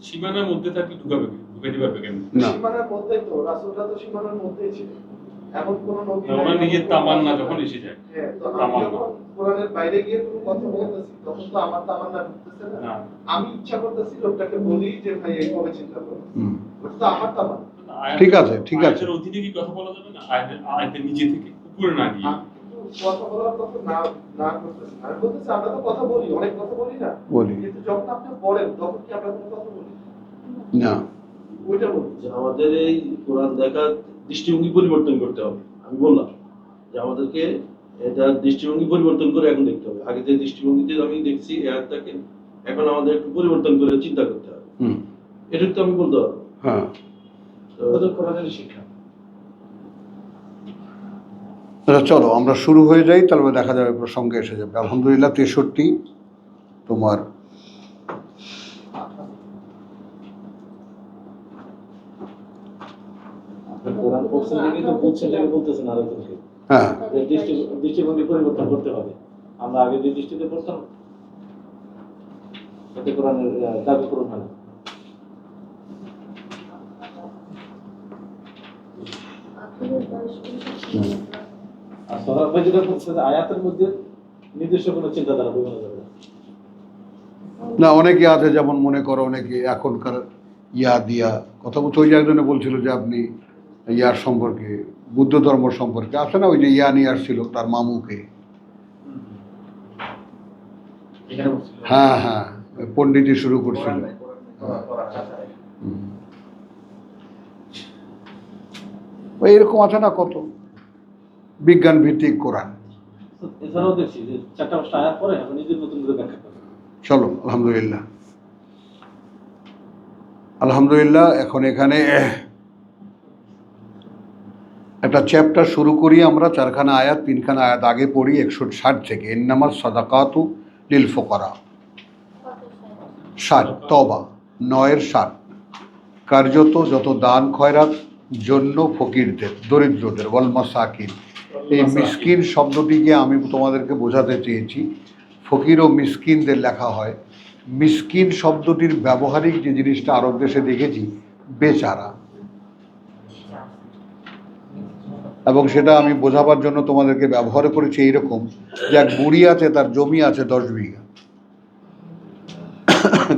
সীমানার মধ্যে থাকলে ঢুকাইতে পারবে কেন? না, সীমানার মধ্যেই তো, রাসূলটা তো সীমানার মধ্যেই ছিল। এমন কোন নবী নাই, ওনার নিজের তামান্না যখন এসে যায়, হ্যাঁ, তো আমি তামান্না। যখন কোরআনের বাইরে গিয়ে কোনো কথা বলতেছি তখন তো আমার তামান্না ঢুকতেছে না। না। আমি ইচ্ছা করতেছি লোকটাকে বলি যে ভাই এইভাবে চিন্তা করো, ওটা তো আমার তামান্না। ঠিক আছে, ঠিক আছে। আয়াতের অধীনে কি কথা বলা যাবে না? আয়াতের নিচে থেকে উপরে না গিয়ে। আমি কিন্তু কথা বলার কথা না করতেছি। আমি বলতেছি আমরা তো কথা বলি, অনেক কথা বলি না? বলি। কিন্তু যখন আপনি পড়েন তখন কি আমরা কোনো কথা বলি? না, ওইটা বলি। যে আমাদের এই কোরআন দেখার দৃষ্টিভঙ্গি পরিবর্তন করতে হবে। আমি বললাম যে আমাদেরকে এটা দৃষ্টিভঙ্গি পরিবর্তন করে এখন দেখতে হবে। আগে যে দৃষ্টিভঙ্গিতে আমি দেখছি এই আয়াতটাকে, এখন আমাদের একটু পরিবর্তন করে চিন্তা করতে হবে। এটা তো আমি বলতে পারবো। হ্যাঁ। ওদের কোরআনের শিক্ষা। আচ্ছা, চলো আমরা শুরু হয়ে যাই, তাহলে দেখা যাবে প্রসঙ্গে এসে যাবে। আলহামদুলিল্লাহ 63 তোমার কোরআন পড়ছেন দেখে তো বুঝছেন দেখে বলতেছেন আরেকজনকে। হ্যাঁ, দৃষ্টিভঙ্গি পরিবর্তন করতে হবে। আমরা আগে যে দৃষ্টিতে পড়তাম এতে কোরআনের দাবি পূরণ হয় না। আর সোহরাব ভাই যেটা বলছে যে আয়াতের মধ্যে নিজস্ব কোনো চিন্তাধারা বোঝানো যাবে না। না, অনেকে আছে যেমন মনে করো অনেকে এখনকার ইয়া দিয়া কথা বলতে, ওই যে একজনে বলছিল যে আপনি ইয়ার সম্পর্কে, বুদ্ধ ধর্ম সম্পর্কে আছে না, ওই যে ইয়া নিয়ে আসছিল তার মামুকে, এখানে বলছিল হ্যাঁ হ্যাঁ, পণ্ডিতই শুরু করছিল। হুম। ওই এরকম আছে না কত বিজ্ঞান ভিত্তিক কোরআন। তো এছাড়াও দেখছি যে 4-5টা আয়াত পরে এখন নিজের নতুন করে ব্যাখ্যা করে। চলো আলহামদুলিল্লাহ, আলহামদুলিল্লাহ। এখন এখানে একটা চ্যাপ্টার শুরু করি আমরা, 4খানা আয়াত, 3খানা আয়াত আগে পড়ি 160 থেকে। ইন্নামাস সাদাকাতু লিল ফুকারা, 60 তওবা 9-7। কার্যত যত দান খয়রাত জন্য ফকিরদের, দরিদ্রদের, ওয়াল মাসাকিন। এই মিসকিন শব্দটিকে আমি তোমাদেরকে বোঝাতে চেয়েছি, ফকির ও মিসকিনদের লেখা হয়। মিসকিন শব্দটির ব্যবহারিক যে জিনিসটা আরব দেশে দেখেছি, বেচারা, এবং সেটা আমি বোঝাবার জন্য তোমাদেরকে ব্যবহার করেছি এইরকম যে এক বুড়ি আছে, তার জমি আছে 10 বিঘা,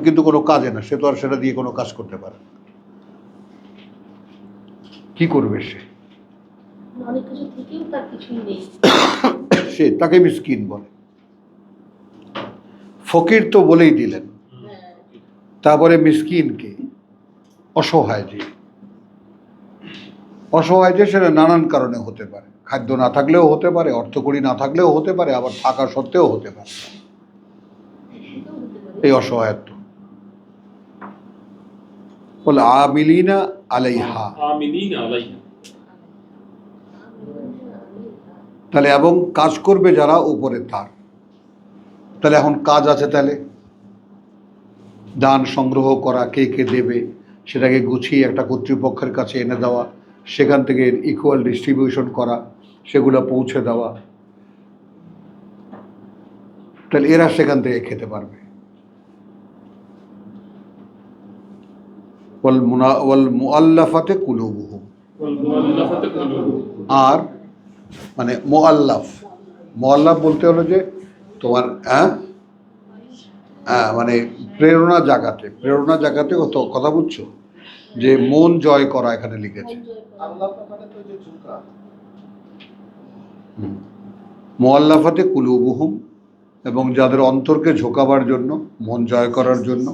কিন্তু কোনো কাজে না, সে তো আর সেটা দিয়ে কোনো কাজ করতে পারে না। কি করবে সে? অনেক কিছু থেকেও তার কিছুই নেই। সে, তাকে মিসকিন বলে। ফকির তো বলেই দিলেন, তারপরে মিসকিনকে অসহায় যে, অসহায় যে সেটা নানান কারণে হতে পারে, খাদ্য না থাকলেও হতে পারে, অর্থকড়ি না থাকলেও হতে পারে, আবার থাকা সত্ত্বেও হতে পারে এই অসহায়ত্ব। বলে আমিলিনা আলাইহা, আমিনিনা আলাইহা, তাহলে এবং কাজ করবে যারা উপরে তার। তাহলে এখন কাজ আছে, তাহলে দান সংগ্রহ করা, কে কে দেবে সেটাকে গুছিয়ে একটা কর্তৃপক্ষের কাছে এনে দেওয়া, সেখান থেকে ইকুয়াল ডিস্ট্রিবিউশন করা, সেগুলো পৌঁছে দেওয়া, তাহলে এরা সেখান থেকে খেতে পারবে। ওয়াল মুআল্লাফাতে কুলুবুহুম, ওয়াল মুআল্লাফাতি কুলুবুহুম। আর মানে মুআল্লাফ, মুআল্লাফ বলতে হলো যে তোমার মানে প্রেরণা জাগাতে, প্রেরণা জাগাতে কথা বুঝছো, যে মন জয় করা এখানে লিখেছে। আল্লাহ মানে তো যে ঝুঁকা। মুআল্লাফাতে কুলুবুহুম, এবং যাদের অন্তরকে ঝোঁকাবার জন্য, মন জয় করার জন্য,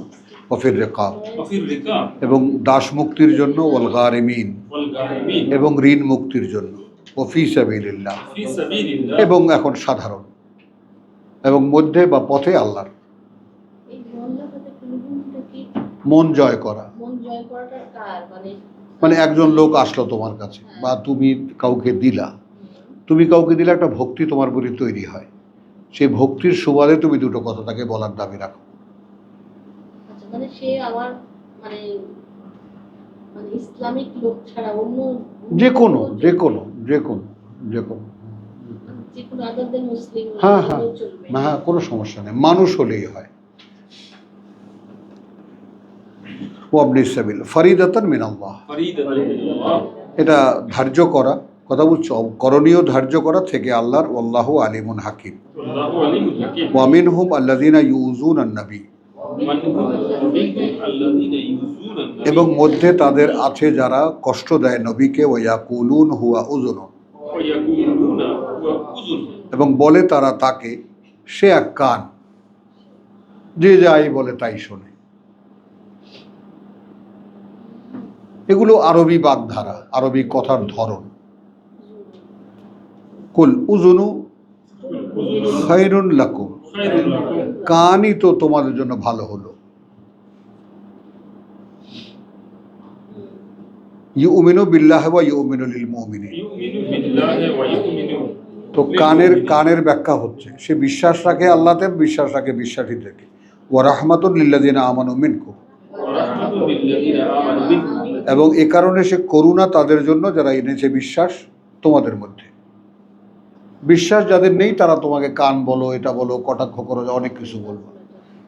ওয়াফির রিকাব, ওয়াফির রিকাব, এবং দাস মুক্তির জন্য, ওয়াল গারিমিন, ওয়াল গারিমিন, এবং ঋণ মুক্তির জন্য, ওয়াফি সাবিলিল্লাহ, ফি সাবিলিল্লাহ, এবং এখন সাধারণ, এবং মধ্যে বা পথে আল্লাহর। এই মহল্লাতে কুলুবুমটা কি মন জয় করা মন জয় করাটা কার মানে? মানে একজন লোক আসলো তোমার কাছে, বা তুমি কাউকে দিলা, তুমি কাউকে দিলে একটা ভক্তি তোমার প্রতি তৈরি হয়, সেই ভক্তির সুবাদে তুমি দুটো কথা তাকে বলার দাবি রাখো। আচ্ছা, মানে সে আমার মানে মানে ইসলামিক লোক ছাড়া অন্য যে কোনো যে কোনো যে কোনো যে কোনো যে কোনো আদার দেন মুসলিম হ্যাঁ হ্যাঁ হলেও চলবে। হ্যাঁ, কোনো সমস্যা নেই, মানুষ হলেই হয়। ওয়াবনি সাবিল ফরিদাতান মিনাল্লাহ, ফরিদাতান মিনাল্লাহ, এটা ধার্য করা, কথা বুঝছো, করণীয় ধার্য করা থেকে আল্লাহর। ওয়াল্লাহু আলিমুন হাকিম। আল্লাহু আলিমুল হাকিম। ওয়া মিনহুম আল্লাযীনা ইউযুনান নবী, মানহুম আল্লাযীনা ইউযুনা আন-নবী, এবং মধ্যে তাদের আছে যারা কষ্ট দেয় নবীকে। ওয়া ইয়াকুলুন হুয়া উযুনুন, ওয়া ইয়াকুলুনা হুয়া উযুন, এবং বলে তারা তাকে সে এক কান, যে যাই বলে তাই শোনে। এগুলো আরবি বাগধারা, আরবি কথার ধরন। কুল উযুনু খায়রুন লাকুম, খায়রুল লাকুম, কানই তো তোমাদের জন্য ভালো হলো। ইউমিনু বিল্লাহি ওয়া ইউমিনু লিল মুমিনিন, ইউমিনু বিল্লাহি ওয়া ইউমিনু, তো কানের ব্যাখ্যা হচ্ছে সে বিশ্বাস রাখে আল্লাহতে, বিশ্বাস রাখে বিশ্বাসীদেরকে। ওয়া রাহমাতুল লিল্লাযিনা আমানু মিনকুম, ওয়া রাহমাতুল লিল্লাযিনা আমানু মিনকুম, এবং এ কারণে সে করুণা তাদের জন্য যারা এনেছে বিশ্বাস তোমাদের মধ্যে। বিশ্বাস যাদের নেই তারা তোমাকে কান বলো, এটা বলো, কটাক্ষ করো, অনেক কিছু বলবো,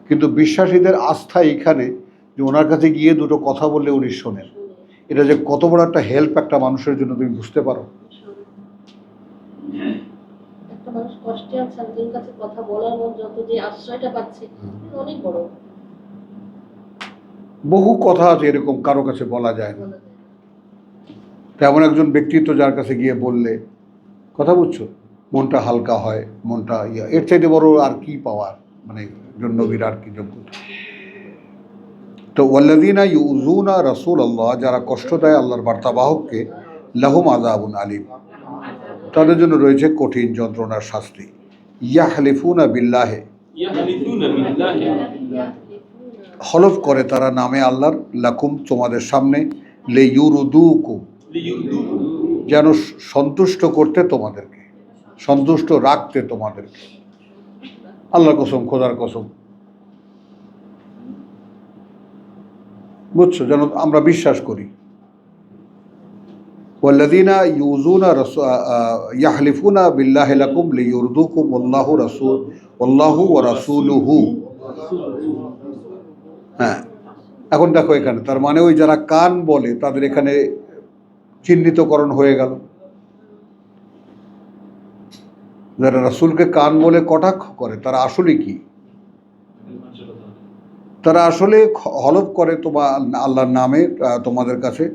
কিন্তু বিশ্বাসীদের আস্থা এইখানে যে ওনার কাছে গিয়ে দুটো কথা বললে উনি শোনেন, এটা যে কত বড় একটা হেল্প একটা মানুষের জন্য তুমি বুঝতে পারো। একটা মানুষ কষ্টে আছে, একজনের কাছে কথা বলার মতো যত যে আশ্রয়টা পাচ্ছে, এটা অনেক বড়। বহু কথা আছে এরকম কারো কাছে বলা যায় না। বলা যায় না। তেমন একজন ব্যক্তিত্ব যার কাছে গিয়ে বললে, কথা বুঝছো, মনটা হালকা হয়, মনটা এর চাইতে বড় আর কি পাওয়ার, মানে একজন নবীর আর কি যোগ্যতা। তো ওয়াল্লাযীনা ইউযুনা রাসূলাল্লাহ, যারা কষ্ট দেয় আল্লাহর বার্তাবাহককে, লাহুম আযাবুন আলীম, তাদের জন্য রয়েছে কঠিন যন্ত্রণার শাস্তি। ইয়াহলিফুনা বিল্লাহি, ইয়াহলিফুনা বিল্লাহি, হলফ করে তারা নামে আল্লাহর, লাকুম তোমাদের সামনে, লিইউরদুকুম, লিইউরদুকুম, যেন সন্তুষ্ট করতে তোমাদেরকে, সন্তুষ্ট রাখতে তোমাদেরকে। আল্লাহর কসম, খোদার কসম, বুঝছো, যেন আমরা বিশ্বাস করি। ওয়াল্লাযীনা ইউযুনা ইয়াহলিফুনা বিল্লাহি লাকুম লিইউরদুকুম ওয়াল্লাহু ওয়া রাসূলুহু। হ্যাঁ, এখন দেখো এখানে তার মানে ওই যারা কান বলে তাদের এখানে চিহ্নিতকরণ হয়ে গেল। যারা রাসূলকে কান বলে কটাক্ষ করে তারা আসলে কি? তারা আসলে হলফ করে তোমার আল্লাহর নামে তোমাদের কাছে,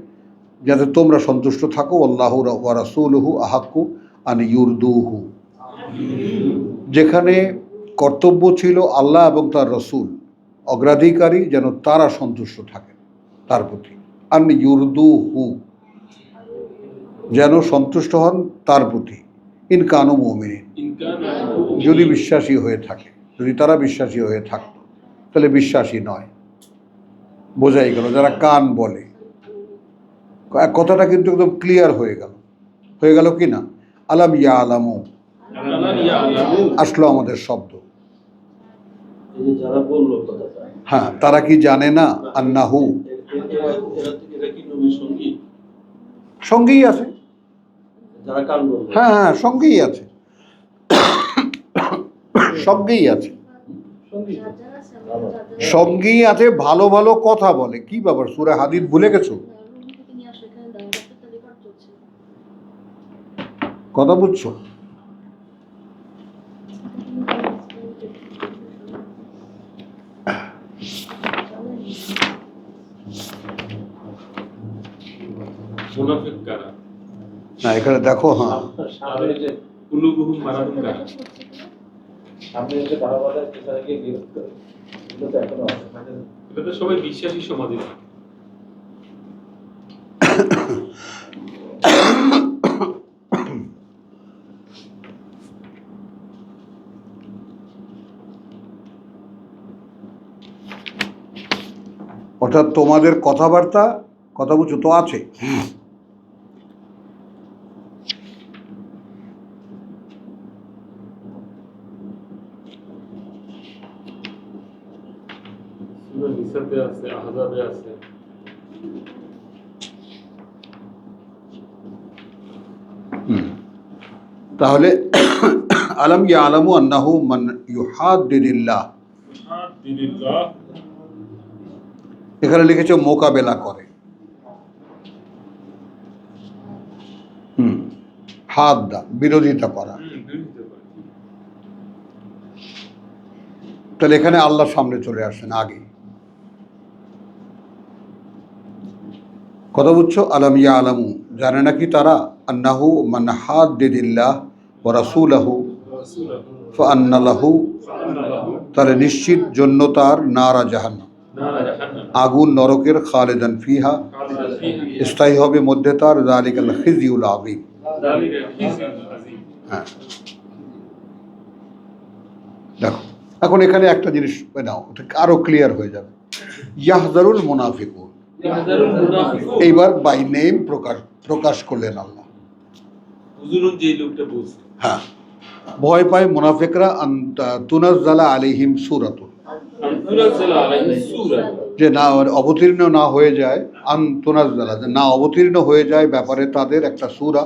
যাতে তোমরা সন্তুষ্ট থাকো। আল্লাহু ওয়া রাসূলুহু আহাক্কু আন ইউরদুহু, যেখানে কর্তব্য ছিল আল্লাহ এবং তার রসূল অগ্রাধিকারী, যেন তারা সন্তুষ্ট থাকে তার প্রতি। আন ইউরদুহু, যেন সন্তুষ্ট হন তার প্রতি। ইন কানু মুমিনিন, যদি বিশ্বাসী হয়ে থাকে, যদি তারা বিশ্বাসী হয়ে থাকতো, তাহলে বিশ্বাসী নয়, বোঝাই গেল। যারা কান বলে, কথাটা কিন্তু একদম ক্লিয়ার হয়ে গেল কি না? আলাম ইয়া আলামু, আসলো আমাদের শব্দ। এই যে যারা বললো কথাটা, হ্যাঁ, তারা কি জানে না আন্নাহু, এরা কি নবীর সঙ্গী? সঙ্গেই আছে। যারা কান বললো, হ্যাঁ হ্যাঁ, সঙ্গেই আছে, সঙ্গেই আছে, যার যার আছে, আমাদের যার যার সঙ্গেই আছে। ভালো ভালো কথা বলে। কি ব্যাপার, সূরা হাদীদ ভুলে গেছো? রুম থেকে নিয়ে আসো, এখানে দাও, একটা রেকর্ড চলছে। কথা বুঝছো? মুনাফিক কারা? না, এখানে দেখো। হ্যাঁ, সামনে যে কুলুবুহুম মারাদুন কারা? সামনে যে বারবার পিছনে বিরোধ করে, এগুলো তো এখনো আছে। এটা তো সবাই বিশ্বাসী সমাজে না। অর্থাৎ তোমাদের কথাবার্তা, কথা বুঝছো তো, আছে। সূরা নিসাতে আছে, আহজাবে আছে। তাহলে আলাম ইয়া আলামু আন্নাহু মান ইউহাদ্দিদিল্লাহ, আলহামদুলিল্লাহ, এখানে লিখেছে মোকাবেলা করে। হাদ্দা, বিরোধিতা করা। বিরোধিতা করে। তাহলে এখানে আল্লাহর সামনে চলে আসেন আগে। কথা বুঝছো? আলাম ইয়া আলামু, জানে নাকি তারা, আন্নাহু মান হাদ্দিদিল্লাহ ওয়া রাসূলাহু ফাআন্না লাহু, তাহলে নিশ্চিত জন্য তার নারা জাহান্নাম, নারা জাহান্নাম, আগুন নরকের, খালিদান ফিহা, খালিদান ফিহা, স্থায়ী হবে মধ্যে তার, যালিকাল খিজিউল আযীম। যালিকা খিজিউল আযীম। হ্যাঁ, দেখো এখন এখানে একটা জিনিস নাও, ওটা আরো ক্লিয়ার হয়ে যাবে। ইয়াহজারুল মুনাফিকুন, ইয়াহজারুল মুনাফিকুন, এইবার বাই নেম প্রকাশ করলেন আল্লাহ। হুজুরুন যে লোকটা বলছে, হ্যাঁ, ভয় পায় মুনাফিকরা, তুনাজ্জালা আলাইহিম সূরাতুন, তুনাজ্জালা আলাইহিস সূরা, যে না অবতীর্ণ না হয়ে যায়, তুনাজ্জালা, যে না অবতীর্ণ হয়ে যায় ব্যাপারে তাদের একটা সূরা,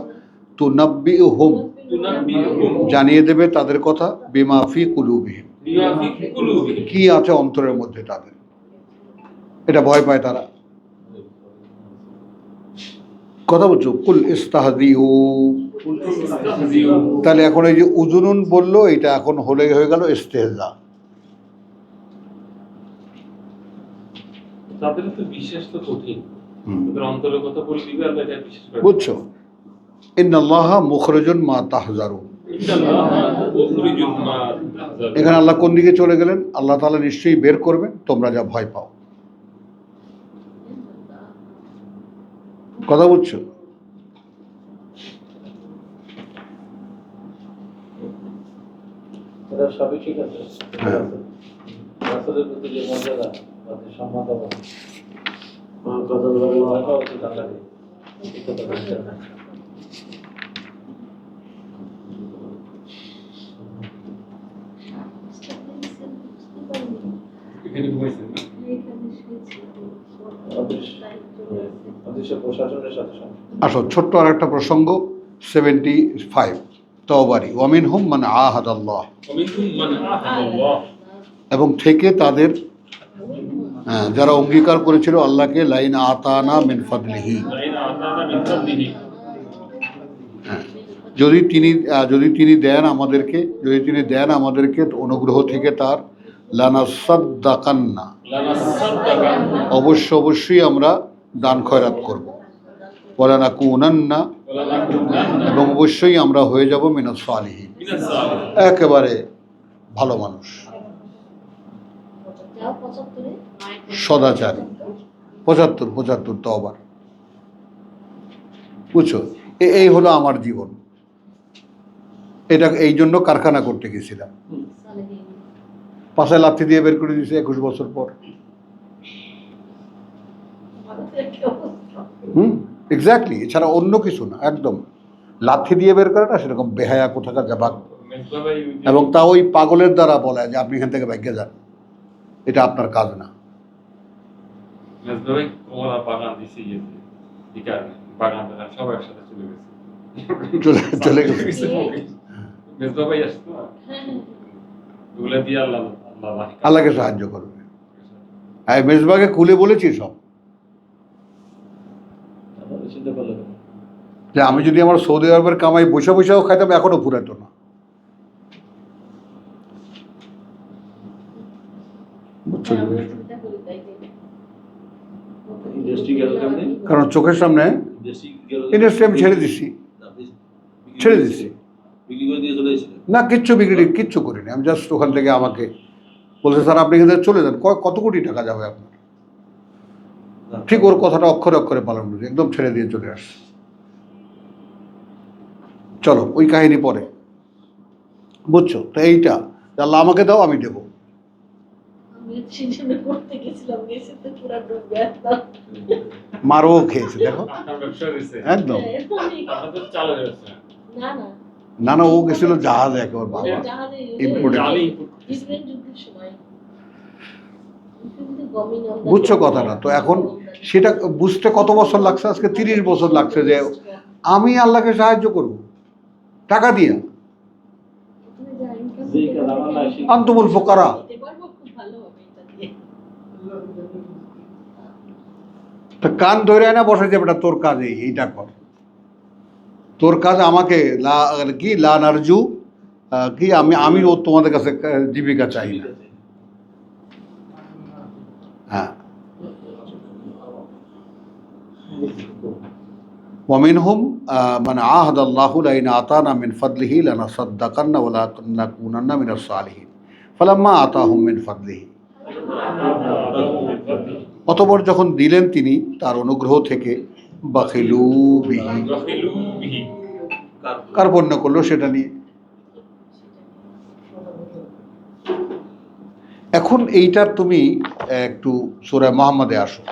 তুনাব্বিউহুম, তুনাব্বিউহুম জানিয়ে দেবে তাদের কথা, বিমা ফি কুলুবিহিম, বিমা ফি কুলুবিহিম, কি আছে অন্তরের মধ্যে তাদের। এটা ভয় পায় তারা। কথা বলছো কুল ইস্তাহদিউ। ইস্তাহজিউ। তাহলে এখন এই যে উজুনুন বললো, এটা এখন হয়ে গেল ইস্তেহজা। তাদের তো বিশ্বাস তো কঠিন, হুম। ওদের অন্তরের কথা বলে দিবে, আল্লাহ এটা বিশ্বাস করে। বুঝছো? ইন্নাল্লাহা মুখরিজুন মা তাহজারুন। এখানে আল্লাহ কোন দিকে চলে গেলেন? আল্লাহ তাআলা নিশ্চয়ই বের করবেন তোমরা যা ভয় পাও। কথা বুঝছো? এটা সবই ঠিক আছে। হ্যাঁ। রাসূলের প্রতি যে মর্যাদা, তাদের সম্মান দেওয়া, কথা বলা রাখা উচিত আল্লাহকে। এই কথা বলছেন না। এখানে ঘুমাইছেন না? অদৃশ্য প্রশাসনের সাথে সম্পর্ক। আসো, ছোট্ট আর একটা প্রসঙ্গ, 75 তওবারি ওয়ামিন হুম মান আহাদ আল্লাহ। ওমিনহুম মান আহাদাল্লাহ। এবং থেকে তাদের যারা অঙ্গীকার করেছিল আল্লাহকে, লাইন আতানা মিন ফাদলিহি, লাইন আতানা মিন ফাদলিহি। যদি তিনি দেন আমাদেরকে অনুগ্রহ থেকে তার, লানাসাদ্দাকান্না, লানাসাদ্দাকান্না। অবশ্যই আমরা দান খয়রাত করব। ওয়ালানাকুনান্না, ওয়ালানাকুনান্না এবং অবশ্যই আমরা হয়ে যাব মিনাস সালিহিন, মিনাস সালিহিন। একেবারে ভালো মানুষ, সদাচারী। 75 তওবার। বুঝছো? এই হলো আমার জীবন। এটা এই জন্য কারখানা করতে গেছিলাম, পাশে লাথি দিয়ে বের করে দিয়েছে 21 বছর পর। এক্স্যাক্টলি, এছাড়া অন্য কিছু না, একদম লাথি দিয়ে বের করাটা সেরকম বেহায়া কোথাকার যাবাক। মেজবা ভাই ওই যে- এবং তা ওই পাগলের দ্বারা বলে যে আপনি এখান থেকে ভাগ্যে যান, এটা আপনার কাজ না। মেজবা ভাই কমলা বাগান দিছে ইয়েতে, এই কারণে বাগান টাগান সব একসাথে চলে গেছে। চলে গেছে। মেজবা ভাই আসতো না, ওগুলা দিয়ে আল্লাহ আল্লাহকে সাহায্য করবে। হ্যাঁ, মেজবাকে খুলে বলেছি সব, তাহলে চিন্তা করলেন যে আমি যদি আমার সৌদি আরবের কামাই বসেও খাইতাম, এখনো ফুরাতো না। বুঝছো? ইন্ডাস্ট্রি গেল কেমনে? কারণ চোখের সামনে ইন্ডাস্ট্রি গেল, ইন্ডাস্ট্রি আমি ছেড়ে দিচ্ছি। বিক্রি করে দিয়ে চলে এসেছিলেন। না, কিচ্ছু করিনি। আমি জাস্ট ওখান থেকে আমাকে বলছে, স্যার আপনি এখান থেকে চলে যান। কত কোটি টাকা যাবে আপনার? ঠিক ওর কথাটা অক্ষরে অক্ষরে পালন করেছি, একদম ছেড়ে দিয়ে চলে আসছে। চলো ওই কাহিনী পরে। বুঝছো? তো এইটা আল্লাহ আমাকে দাও, আমি দেবো। মারও খেয়েছে, দেখো আপনার ব্যবসা হয়েছে, একদম। আপনাদের চালের ব্যবসা। না, ও গেছিল জাহাজে, একেবারে বাবা ইম্পোর্টেড। জালি ইনপুট বুঝছো কথাটা? তো এখন সেটা বুঝতে কত বছর লাগছে? আজকে 30 বছর লাগছে যে আমি আল্লাহকে সাহায্য করব টাকা দিয়ে। আনতুমুল ফুকারা। তা কান ধরে না বসে যে বেটা তোর কাজ এইটা কর, তোর কাজ আমাকে কি লা নারজু কি আমি ও তোমাদের কাছে জীবিকা চাই না। হ্যাঁ, ওয়ামিনহুম মান আহাদাল্লাহু লাইন আতানা মিন ফাদলিহি লানাসাদ্দাকান্না ওয়া লানাকুনান্না মিনাস সালিহিন ফালাম্মা আতাহুম মিন ফাদলিহি। অতঃপর যখন দিলেন তিনি তার অনুগ্রহ থেকে, বাখিলু বিহি, বাখিলু বিহি, কার্পণ্য করলো সেটা নিয়ে। এখন এইটার তুমি একটু সূরা মুহাম্মাদে আসো,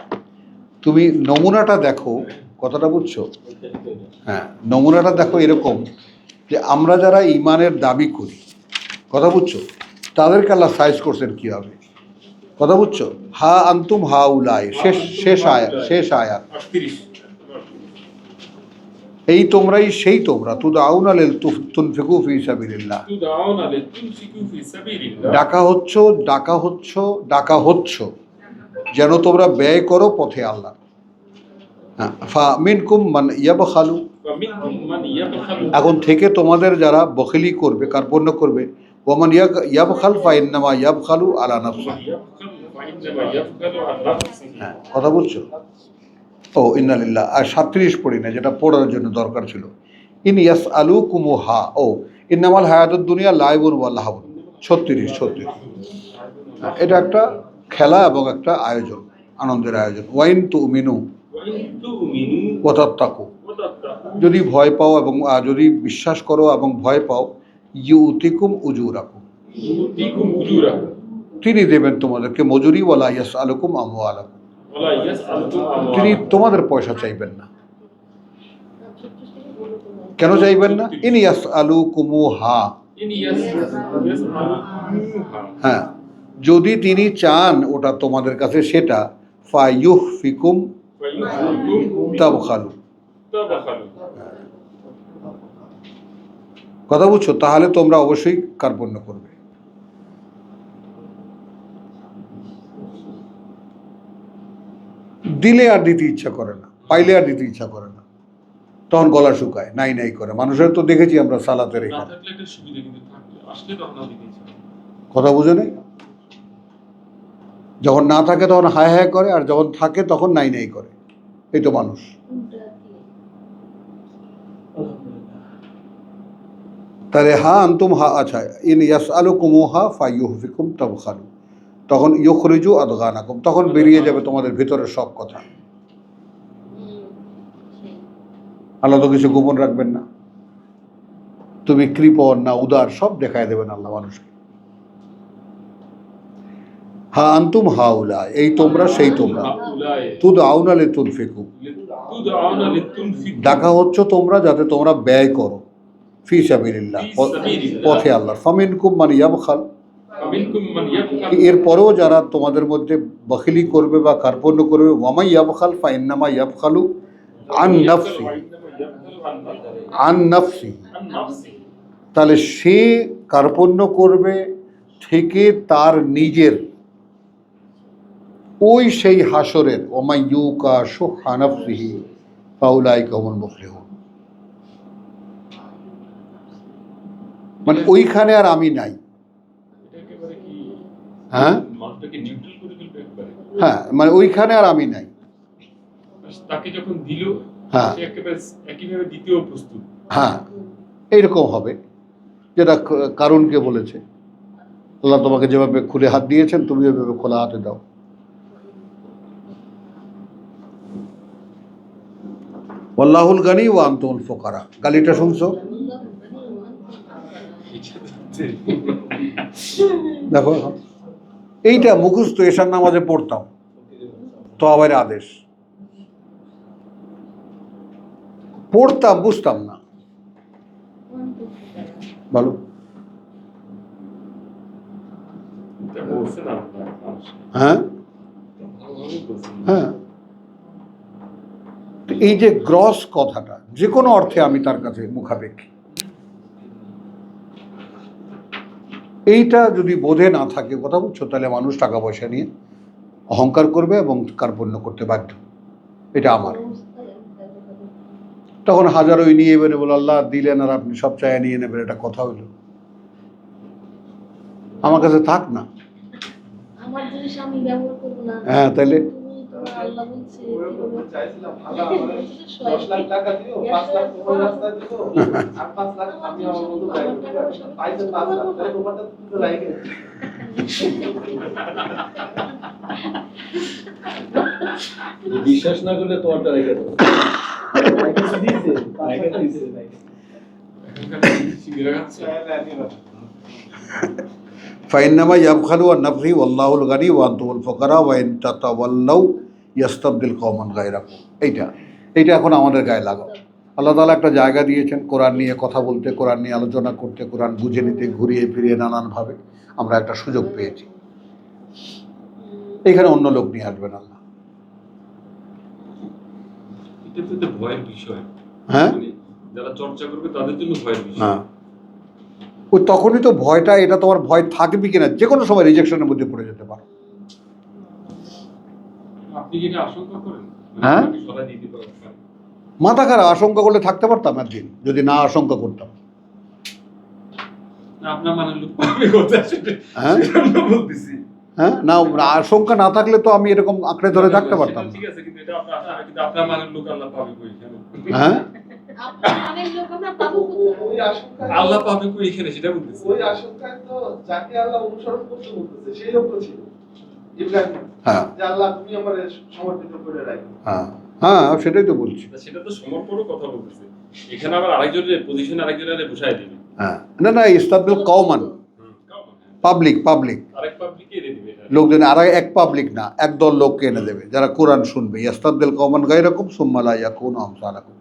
তুমি নমুনাটা দেখো, কথাটা বুঝছো? হ্যাঁ, নমুনাটা দেখো এরকম যে আমরা যারা ঈমানের দাবি করি, কথা বুঝছো, তাদেরকে আল্লাহ সাইজ করছেন কীভাবে, কথা বুঝছো? হা আন্তুম হা উলাই, শেষ আয়াত। 38 এই তোমরাই সেই তোমরা তুদআউনা লিল তুনফিকু ফি সাবিলিল্লাহ, তুদআউনা লিতুনফিকু ফি সাবিলিল্লাহ, ডাকা হচ্ছ যেন তোমরা ব্যয় করো পথে আল্লাহ। হ্যাঁ, ফামিনকুম মান ইয়াবখালু, ومنكم من يبخل এখন থেকে তোমাদের যারা বখিলি করবে, কার্পণ্য করবে, ওমান ইয়াবখাল ফাইন্নামা ইয়াবখালু আলা নাফসি। ومن يبخل فإنما يبخل عن نفسه হ্যাঁ, কথা বুঝছো? ও ইন্নালিল্লাহ। আর 37 পড়ি না, যেটা পড়ার জন্য দরকার ছিল। ইন ইয়াস আলু কুমুহা, ও ইন্নামাল হায়াতুদ দুনিয়া লাইবুন ওয়া লাহাবুন, 36। এটা একটা খেলা এবং একটা আয়োজন, আনন্দের আয়োজন। ওয়াইন তুমিনু وإن تؤمنوا ওয়া তাত্তাকু, وتتقوا যদি ভয় পাও এবং যদি বিশ্বাস করো এবং ভয় পাও, ইউতিকুম উজুরাকুম, يؤتيكم أجوركم তিনি দেবেন তোমাদেরকে মজুরি, ওয়ালা ইয়াসআলুকুম আমওয়ালাকুম, ولا يسألكم তিনি أموالكم তোমাদের পয়সা চাইবেন না। কেন চাইবেন না? ইন ইয়াসআলুকুমুহা, إن يسألكموها হ্যাঁ, যদি তিনি চান ওটা তোমাদের কাছে, সেটা ফায়ুহফিকুম فيحفظكم তাবখালু, تبخلوا কথা বুঝছো? তাহলে তোমরা অবশ্যই কার্পণ্য করবে। দিলে আর দিতে ইচ্ছা করে না, পাইলে আর দিতে ইচ্ছা করে না, তখন গলা শুকায়, নাই নাই করে। মানুষের তো দেখেছি আমরা সালাতের না এখানে, থাকলে একটা সুবিধা, কিন্তু থাকলে আসলে তখন আর দিতে ইচ্ছা করে না। কথা বুঝে নেই? যখন না থাকে তখন হায় হায় করে, আর যখন থাকে তখন নাই নাই করে। এই তো মানুষ। তাহলে হা আনতুম হা, আচ্ছা, ইন ইয়াসআলুকুমুহা ফায়ুহফিকুম তাবখালু, তখন ইউখরিজু আদগানাকুম, তখন বেরিয়ে যাবে তোমাদের ভিতরের সব কথা। আল্লাহ তো কিছু গোপন রাখবেন না। তুমি কৃপণ না উদার, সব দেখায় দেবেন আল্লাহ মানুষকে। হা আনতুম হাউলা, এই তোমরা সেই তোমরা, هؤلاء তুদ আউনা লিতুনফিকু, تدعون لتنفقوا ডাকা হচ্ছে তোমরা যাতে তোমরা ব্যয় করো, ফি সাবিলিল্লাহ, পথে আল্লাহ। ফামিনকুম মান ইয়াবখাল, فمنكم من يبخل এরপরেও যারা তোমাদের মধ্যে বখিলি করবে বা কার্পণ্য করবে, ওয়ামাই ইয়াবখাল ফাইন্নামা ইয়াবখালু আন নাফসি, আন নাফসি, عن نفسه তাহলে সে কার্পণ্য করবে থেকে তার নিজের, ওই সেই হাসরের, ওমাই ইউকা শুহা নাফসিহি ফাউলাইকা হুমুল মুফলিহুন, মানে ওইখানে আর আমি নাই। এটা একেবারে কি হ্যাঁ মানুষটাকে নিউট্রাল করে ফেলবে একবারে। হ্যাঁ, মানে ওইখানে আর আমি নাই। তাকে যখন দিল, হ্যাঁ। সে একেবারে একইভাবে দ্বিতীয় প্রস্তুত। হ্যাঁ, এইরকম হবে, যেটা কারুনকে বলেছে, আল্লাহ তোমাকে যেভাবে খুলে হাত দিয়েছেন, তুমি ওইভাবে খোলা হাতে দাও। আল্লাহুল গানি ওয়া আনতুমুল ফুকারা, গালিটা শুনছো? দেখো এখন এইটা মুখস্থ এশার নামাজে পড়তাম, তো আবার আদেশ পড়তাম, বুঝতাম না। ভালো, এটা বলছেন আপনার মানুষ। হ্যাঁ ভালোভাবেই বলছেন। হ্যাঁ। তো এই যে গ্রস কথাটা, যে কোনো অর্থে আমি তার কাছে মুখাপেক্ষী, এইটা যদি বোধে না থাকে, কথা বুঝছো, তাহলে মানুষ টাকা পয়সা নিয়ে অহংকার করবে এবং কার্পণ্য করতে বাধ্য। এটা আমার, তখন হাজারোই নিয়ে এবারে বলে আল্লাহ দিলেন আর আপনি সব চায় নিয়ে নেবেন, এটা কথা হইল? আমার কাছে থাক না। আমার জিনিস আমি ব্যবহার করবো না। হ্যাঁ, তাহলে তুমি তোমার আল্লাহ বলছে ওরকম চাইছিলাম, আল্লাহ আমারে 10 লাখ টাকা দিও, 5 লাখ তোমার রাস্তায় দিও, আর 5 লাখ আমি আমার মতো ব্যয় করব। পাইছে 5 লাখ, তাই তোমারটা তো রাইগে। বিশ্বাস না করলে তোমারটা রেখে দেবো। এখনকার শিবিরা আছে। ফাইন্নামা ইয়াবখালু আন নাফসিহি ওয়াল্লাহুল গানি ওয়া আনতুমুল ফুকারা ওয়া ইন তাতাওয়াল্লাউ ইস্তাবদিল কওমান গায়রাকুম। এইটা এখন আমাদের গায়ে লাগাও। আল্লাহ তাআলা একটা জায়গা দিয়েছেন কোরআন নিয়ে কথা বলতে, কোরআন নিয়ে আলোচনা করতে, কোরআন বুঝে নিতে, ঘুরিয়ে ফিরিয়ে নানানভাবে আমরা একটা সুযোগ পেয়েছি। এখানে অন্য লোক নিয়ে আসবেন আল্লাহ। এটা তো একটা ভয়ের বিষয়। হ্যাঁ মানে যারা চর্চা করবে তাদের জন্য ভয়ের বিষয়। হ্যাঁ, ওই তখনই তো ভয়টা, এটা তোমার ভয় থাকবে কিনা, যে কোনো সময় রিজেকশনের মধ্যে পড়ে যেতে পারো। আপনি কি এটা আশঙ্কা করেন? হ্যাঁ? আমাকে সরাই দিতে পারবেন? মাথা খারাপ, আশঙ্কা করলে থাকতে পারতাম একদিন যদি না আশঙ্কা করতাম। না, আপনার মানে লোক পাবে কোথায় সেটা হ্যাঁ? সেটা আমরা বলতেছি। হ্যাঁ, না আশঙ্কা না থাকলে তো আমি এরকম আঁকড়ে ধরে থাকতে পারতাম সেটা না। ঠিক আছে, কিন্তু এটা কিন্তু আপনার মানে লোক আল্লাহ পাবে কই এখানে? হ্যাঁ, আপনার অনেক লোক আমরা পাবো ওই কোথায়? আশঙ্কায় আল্লাহ পাবে কই এখানে সেটা বলতেছি। ওই আশঙ্কায় তো যাকে আল্লাহ অনুসরণ করতে বলতেছে সেই লোক তো ছিল ইব্রাহিম। হ্যাঁ, যে আল্লাহ তুমি আমার সমর্পিত করে রাখো। হ্যাঁ, হ্যাঁ, সেটাই তো বলছি। সেটা তো সমর্পণের কথা বলতেছে। এখানে আবার আরেকজনের পজিশনে আরেকজনের বসায় দিবে। হ্যাঁ, না না, ইস্তাদবিল কওমান, পাবলিক আরেক পাবলিকে এনে দিবে এটা। লোকজন, আর এক পাবলিক না, একদল লোককে এনে দেবে যারা কোরআন শুনবে। ইস্তাদবিল কওমান গায়রাকুম সুম্মা লা ইয়াকুনু আমসালাকুম,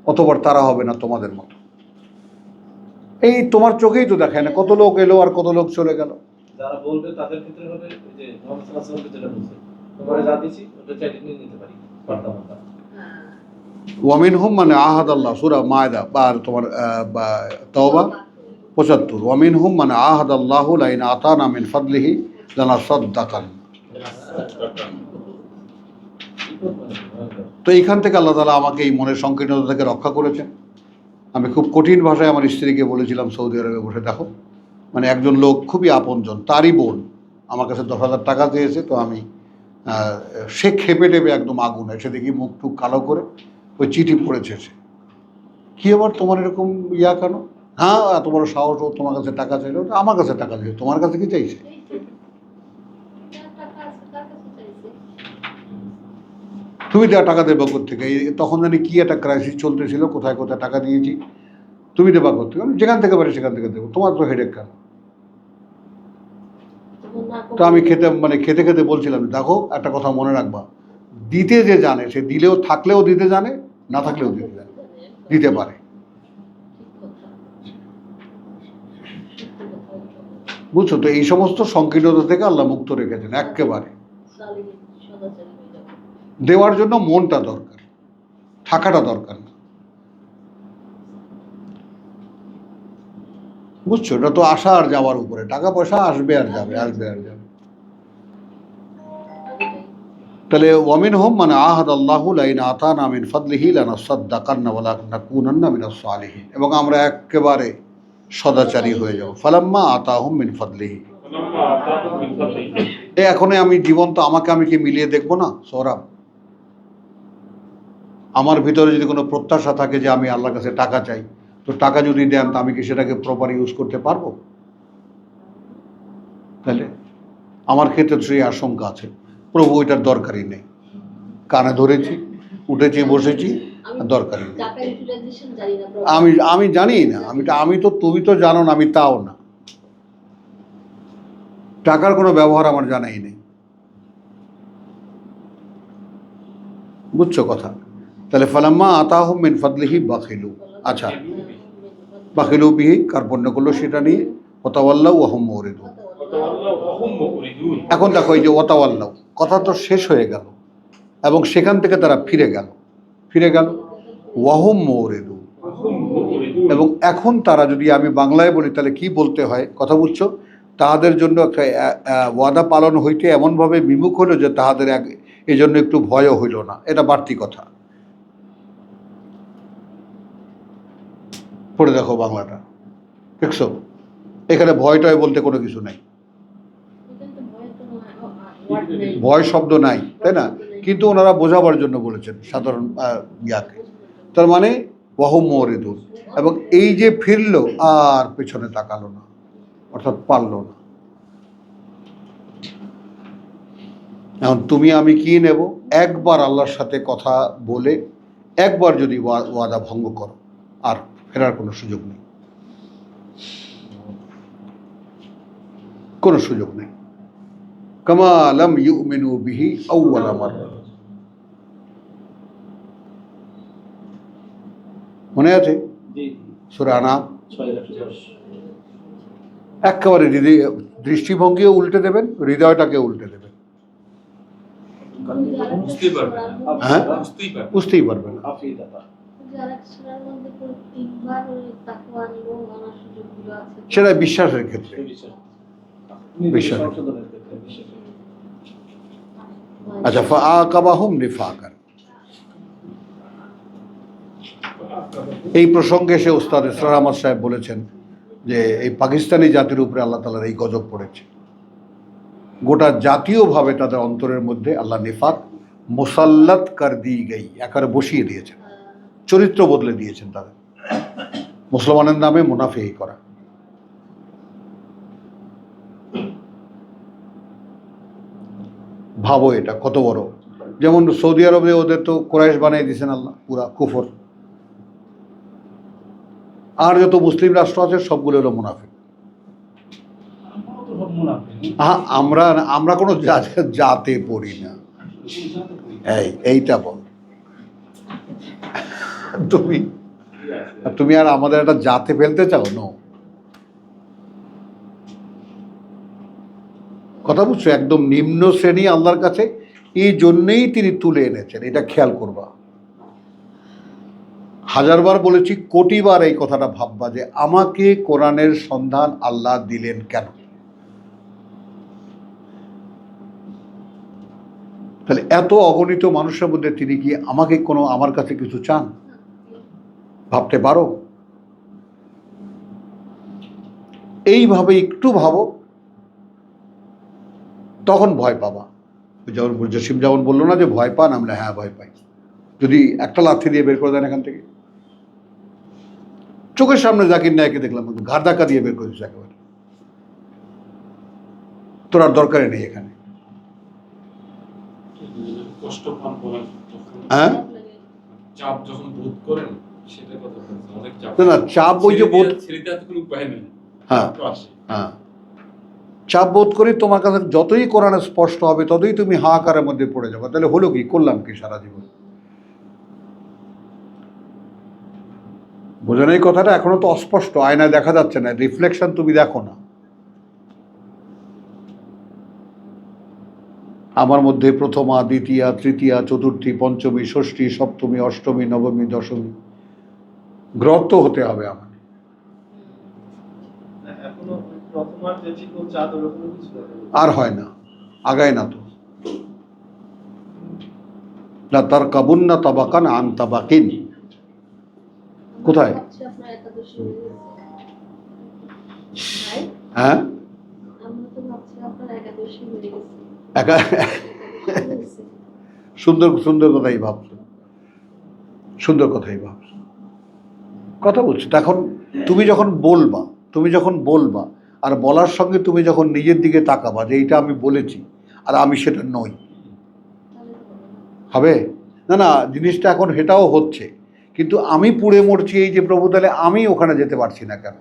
অতবার তারা হবে না তোমাদের মতো। এই তোমার চোখেই তো দেখায় না কত লোক এলো আর কত লোক চলে গেল। যারা বলবে তাদের ক্ষেত্রে হবে ওই যে মোহাম্মদ সাল্লাল্লাহু আলাইহি ওয়াসাল্লাম যেটা বলছে, তোমরা যা দিছি ওটা চাইলে নিয়ে নিতে পারি, পারতাম আমরা। ওয়ামিনহুম মানে আহাদ আল্লাহ, সূরা মায়দা বা তোমার তাওবা 75। ওয়ামিনহুম মানে আহাদ আল্লাহু লাইন আতানা মিন ফাদলিহি লানাসাদ্দাকান। তো এইখান থেকে আল্লাহ তাআলা আমাকে এই মনের সংকীর্ণতা থেকে রক্ষা করেছেন। আমি খুব কঠিন ভাষায় আমার স্ত্রীকে বলেছিলাম সৌদি আরবে বসে, দেখো মানে একজন লোক খুবই আপনজন, তারই বোন আমার কাছে 10,000 টাকা চেয়েছে। তো আমি সে খেপে টেপে একদম আগুন, এসে দেখি মুখ টুক কালো করে ওই চিঠি পড়েছে। সে কী আবার তোমার এরকম ইয়া কেন? হ্যাঁ, এত বড় সাহস, ও তোমার কাছে টাকা চাইলো? আমার কাছে টাকা চাইছে, তোমার কাছে কি চাইছে? তুমি দেওয়া টাকা দেবা কোত্থেকে? তখন জানি কি একটা ক্রাইসিস চলতেছিল, কোথায় কোথায় টাকা দিয়েছি, তুমি দেবা কোত্থেকে? যেখান থেকে পারি সেখান থেকে দেবো, তোমার তো হেডেক কেন? তো আমি খেতে খেতে বলছিলাম, দেখো একটা কথা মনে রাখবা, দিতে যে জানে সে দিলেও থাকলেও দিতে জানে, না থাকলেও দিতে জানে, দিতে পারে। বুঝছো তো? এই সমস্ত সংকীর্ণতা থেকে আল্লাহ মুক্ত রেখেছেন একেবারে। দেওয়ার জন্য মনটা দরকার, থাকাটা দরকার না। বুঝছো? এটা তো আসা আর যাওয়ার উপরে, টাকা পয়সা আসবে আর যাবে, আসবে আর যাবে। তাহলে ওয়ামিনহুম মানে আহাদ আল্লাহু লাইন আতানা মিন ফাদলিহি লানাসাদ্দাকান্না ওয়া লানাকুনান্না মিনাস সালিহিন, এবং আমরা একেবারে সদাচারী হয়ে যাব। ফালাম্মা আতাহুম মিন ফাদলিহি, এখনই আমি জীবন্ত আমাকে আমি কি মিলিয়ে দেখবো না সৌরভ? আমার ভিতরে যদি কোনো প্রত্যাশা থাকে যে আমি আল্লাহর কাছে টাকা চাই, তো টাকা যদি দেন তো আমি কি সেটাকে প্রপার ইউজ করতে পারবো? তাহলে আমার ক্ষেত্রে সেই আশঙ্কা আছে, প্রভু ওইটার দরকারই নেই, কানে ধরেছি, উঠেছি, বসেছি, দরকারই নেই। আমি জানি না, আমি তো, তুমি তো জানো না, আমি তাও না। টাকার কোনো ব্যবহার আমার জানাই নেই। বুঝছো কথা? তাহলে ফালাম্মা আতাহুম মিন ফাদলিহি বাখিলু, আচ্ছা বাখিলু বিহি, কার্পণ্য করলো সেটা নিয়ে, ওয়াতাওয়াল্লাউ ওয়া হুম মুরিদুন। এখন দেখো এই যে ওয়াতাওয়াল্লাউ কথা তো শেষ হয়ে গেল, এবং সেখান থেকে তারা ফিরে গেল ওয়া হুম মুরিদুন। এবং এখন তারা, যদি আমি বাংলায় বলি তাহলে কি বলতে হয়, কথা বুঝছো? তাহাদের জন্য একটা ওয়াদা পালন হইতে এমনভাবে বিমুখ হলো যে তাহাদের এই জন্য একটু ভয়ও হইল না। এটা বাড়তি কথা। পড়ে দেখো বাংলাটা, দেখছো? এখানে ভয় টয় বলতে কোনো কিছু নাই, ভয় শব্দ নাই, তাই না? কিন্তু ওনারা বোঝাবার জন্য বলেছেন সাধারণ ইয়াকে। তার মানে ওয়াহুম মুরিদুন, এবং এই যে ফিরলো আর পেছনে তাকালো না, অর্থাৎ পারলো না। এখন তুমি আমি কি নেব? একবার আল্লাহর সাথে কথা বলে একবার যদি ওয়াদা ভঙ্গ করো, আর ফেরার কোনো সুযোগ নেই, কোনো সুযোগ নেই। কামা লাম ইউমিনু বিহি আউওয়ালা মাররা, মনে আছে সূরা আনাম? একেবারে দৃষ্টিভঙ্গিও উল্টে দেবেন, হৃদয়টাকে উল্টে দেবেন। হ্যাঁ, বুঝতেই পারবে না। সেটা বিশ্বাসের ক্ষেত্রে, বিশ্বাস। আচ্ছা, ফাআকাবাহুম নিফাকান, এই প্রসঙ্গে সে ওস্তাদ ইসরার আহমদ সাহেব বলেছেন যে এই পাকিস্তানি জাতির উপরে আল্লাহ তাআলার এই গজব পড়েছে। গোটা জাতীয়ভাবে তাদের অন্তরের মধ্যে আল্লাহ নিফাক মুসাল্লাত কর দি গই, একেবারে বসিয়ে দিয়েছেন, চরিত্র বদলে দিয়েছেন তাদের, মুসলমানের নামে মুনাফিকি করা। ভাবো এটা কত বড়। যেমন সৌদি আরবে ওদের তো কোরাইশ বানিয়ে দিয়েছেন আল্লাহ, পুরা কুফর। আর যত মুসলিম রাষ্ট্র আছে সবগুলো হলো মুনাফিক। আমরাও তো সব মুনাফিক। আমরা কোনো জাতে পড়ি না। এইটা বল তুমি আর আমাদের একটা জাতে ফেলতে চাও? নো, কথা বুঝছো? একদম নিম্ন শ্রেণী আল্লাহর কাছে, এই জন্যেই তিনি তুলে এনেছেন, এটা খেয়াল করবা। হাজারবার বলেছি, কোটিবার এই কথাটা ভাববা যে আমাকে কোরআনের সন্ধান আল্লাহ দিলেন কেন। তাহলে এত অগণিত মানুষের মধ্যে তিনি কি আমাকে আমার কাছে কিছু চান? ভাবতে পারো? এইভাবে একটু ভাবো, তখন ভয় পাবা। যেমন জসিম যেমন বললো না যে ভয় পান, আমরা হ্যাঁ ভয় পাই। যদি একটা লাথি দিয়ে বের করে দেন এখান থেকে, চোখের সামনে জাকির নায়কে দেখলাম ঘাড় ধাক্কা দিয়ে বের করে দিচ্ছে একেবারে, তোর আর দরকারই নেই এখানে। কষ্ট পান বলেন, হ্যাঁ, চাপ যখন বোধ করেন সেটা কথা বলছেন, অনেক চাপ। না চাপ ওই যে বোধ, ছেড়ে দেওয়ার কোনো উপায় নেই। হ্যাঁ তো আসে। হ্যাঁ, চাপ বোধ করি তোমার কাছে যতই কোরআনে স্পষ্ট হবে ততই তুমি হাহাকারের মধ্যে পড়ে যাবে। তাহলে হলো কি, করলাম কি সারা জীবন? বোঝেন এই কথাটা? এখনো তো অস্পষ্ট, আয়নায় দেখা যাচ্ছে না, রিফ্লেকশন তুমি দেখো না। আমার মধ্যে প্রথমা, দ্বিতীয়া, তৃতীয়া, চতুর্থী, পঞ্চমী, ষষ্ঠী, সপ্তমী, অষ্টমী, নবমী, দশমী, গ্রহ তো হতে হবে আমার। এখনো প্রথমার যে চিকন চাঁদ ওরকম কিছু দেখা যায় না। আর হয় না, আগায় না তো। লা তারকাবুন্না তাবাকান আন তাবাকিন। কোথায়? ভাবছি আপনার একাদশী হয়ে গেছে। ভাই, হ্যাঁ, আমরা তো ভাবছি আপনার একাদশী হয়ে গেছে। একা হয়েছে। সুন্দর সুন্দর কথাই ভাবছো, সুন্দর কথাই ভাবছো, কথা বলছো। এখন তুমি যখন বলবা আর বলার সঙ্গে তুমি যখন নিজের দিকে তাকাবা যে এইটা আমি বলেছি আর আমি সেটা নই, হবে না? না, জিনিসটা এখন সেটাও হচ্ছে, কিন্তু আমি পুড়ে মরছি এই যে প্রভু, তাহলে আমি ওখানে যেতে পারছি না কেন?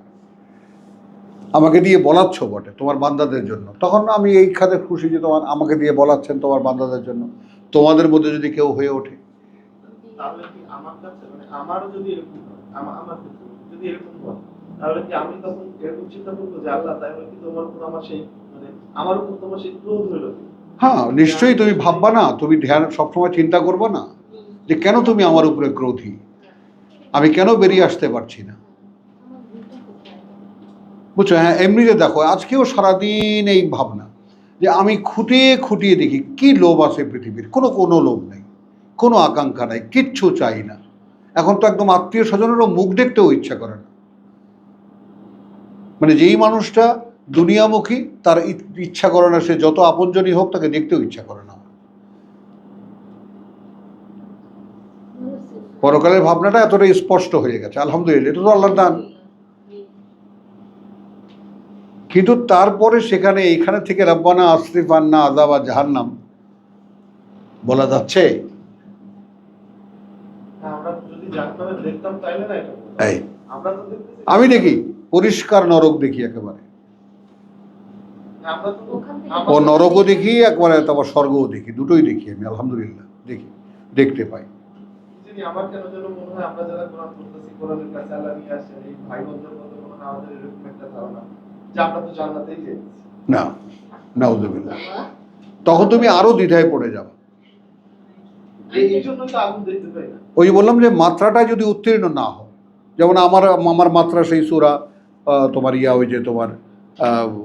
আমাকে দিয়ে বলাচ্ছ বটে তোমার বান্দাদের জন্য, তখন আমি এই খাতে খুশি যে তোমার আমাকে দিয়ে বলাচ্ছেন তোমার বান্দাদের জন্য। তোমাদের মধ্যে যদি কেউ হয়ে ওঠে, তাহলে কি আমার কাছে মানে আমারও যদি এরকম হয়, আমার ক্ষেত্রে যদি এরকম হয়, তাহলে কি আমি তখন এরকম চিন্তা করবো যে আল্লাহ তাই কি তোমার উপর আমার সেই মানে আমার উপর তোমার সেই ক্রোধ হইল কি? হ্যাঁ নিশ্চয়ই তুমি ভাববা না, তুমি ধ্যান সবসময় চিন্তা করবা না যে কেন তুমি আমার উপরে ক্রোধী, আমি কেন বেরিয়ে আসতে পারছি না, আমার ভুলটা কোথায়? বুঝছো? হ্যাঁ, এমনিতে দেখো আজকেও সারাদিন এই ভাবনা যে আমি খুঁটিয়ে খুঁটিয়ে দেখি কি লোভ আছে পৃথিবীর। কোনো লোভ নেই, কোনো আকাঙ্ক্ষা নাই, কিচ্ছু চাই না। এখন তো একদম আত্মীয় স্বজনেরও মুখ দেখতেও ইচ্ছা করে না। মানে যেই মানুষটা দুনিয়ামুখী তার ইচ্ছা করে না, সে যত আপনজনই হোক তাকে দেখতেও ইচ্ছা করে না। পরকালের ভাবনাটা এতটা স্পষ্ট হয়ে গেছে, আলহামদুলিল্লাহ, এটা তো আল্লাহর দান। কিন্তু তারপরে সেখানে এইখানে থেকে রব্বানা আসরিফ আন্না আযাবা জাহান্নাম বলা যাচ্ছে? আমরা যদি জাহান্নামে দেখতাম তাইলে না এটা বলতাম। এই আমরা তো দেখতেছি আমি দেখি পরিষ্কার নরক দেখি একেবারে, আমরা তো ওখান থেকে ও নরকও দেখি একবারে, তারপর স্বর্গও দেখি, দুটোই দেখি আমি, আলহামদুলিল্লাহ দেখি, দেখতে পাই। যিনি আমার কেন যেন মনে হয় আমরা যারা কোরআন পড়তেছি, কোরআনের কাছে আল্লাহ নিয়ে আসছেন, এই ভাই বোনদের মধ্যে মনে হয় আমাদের এরকম একটা ধারণা যে আমরা তো জান্নাতেই যেতেছি। না, নাউযুবিল্লাহ, তখন তুমি আরো দ্বিধায় পড়ে যাবে। এই জন্য তো আগুন দেখতে পাই না। ওই যে বললাম যে মাত্রাটা যদি উত্তীর্ণ না হয়, যেমন আমার মাত্রা সেই সূরা তোমার ওই যে তোমার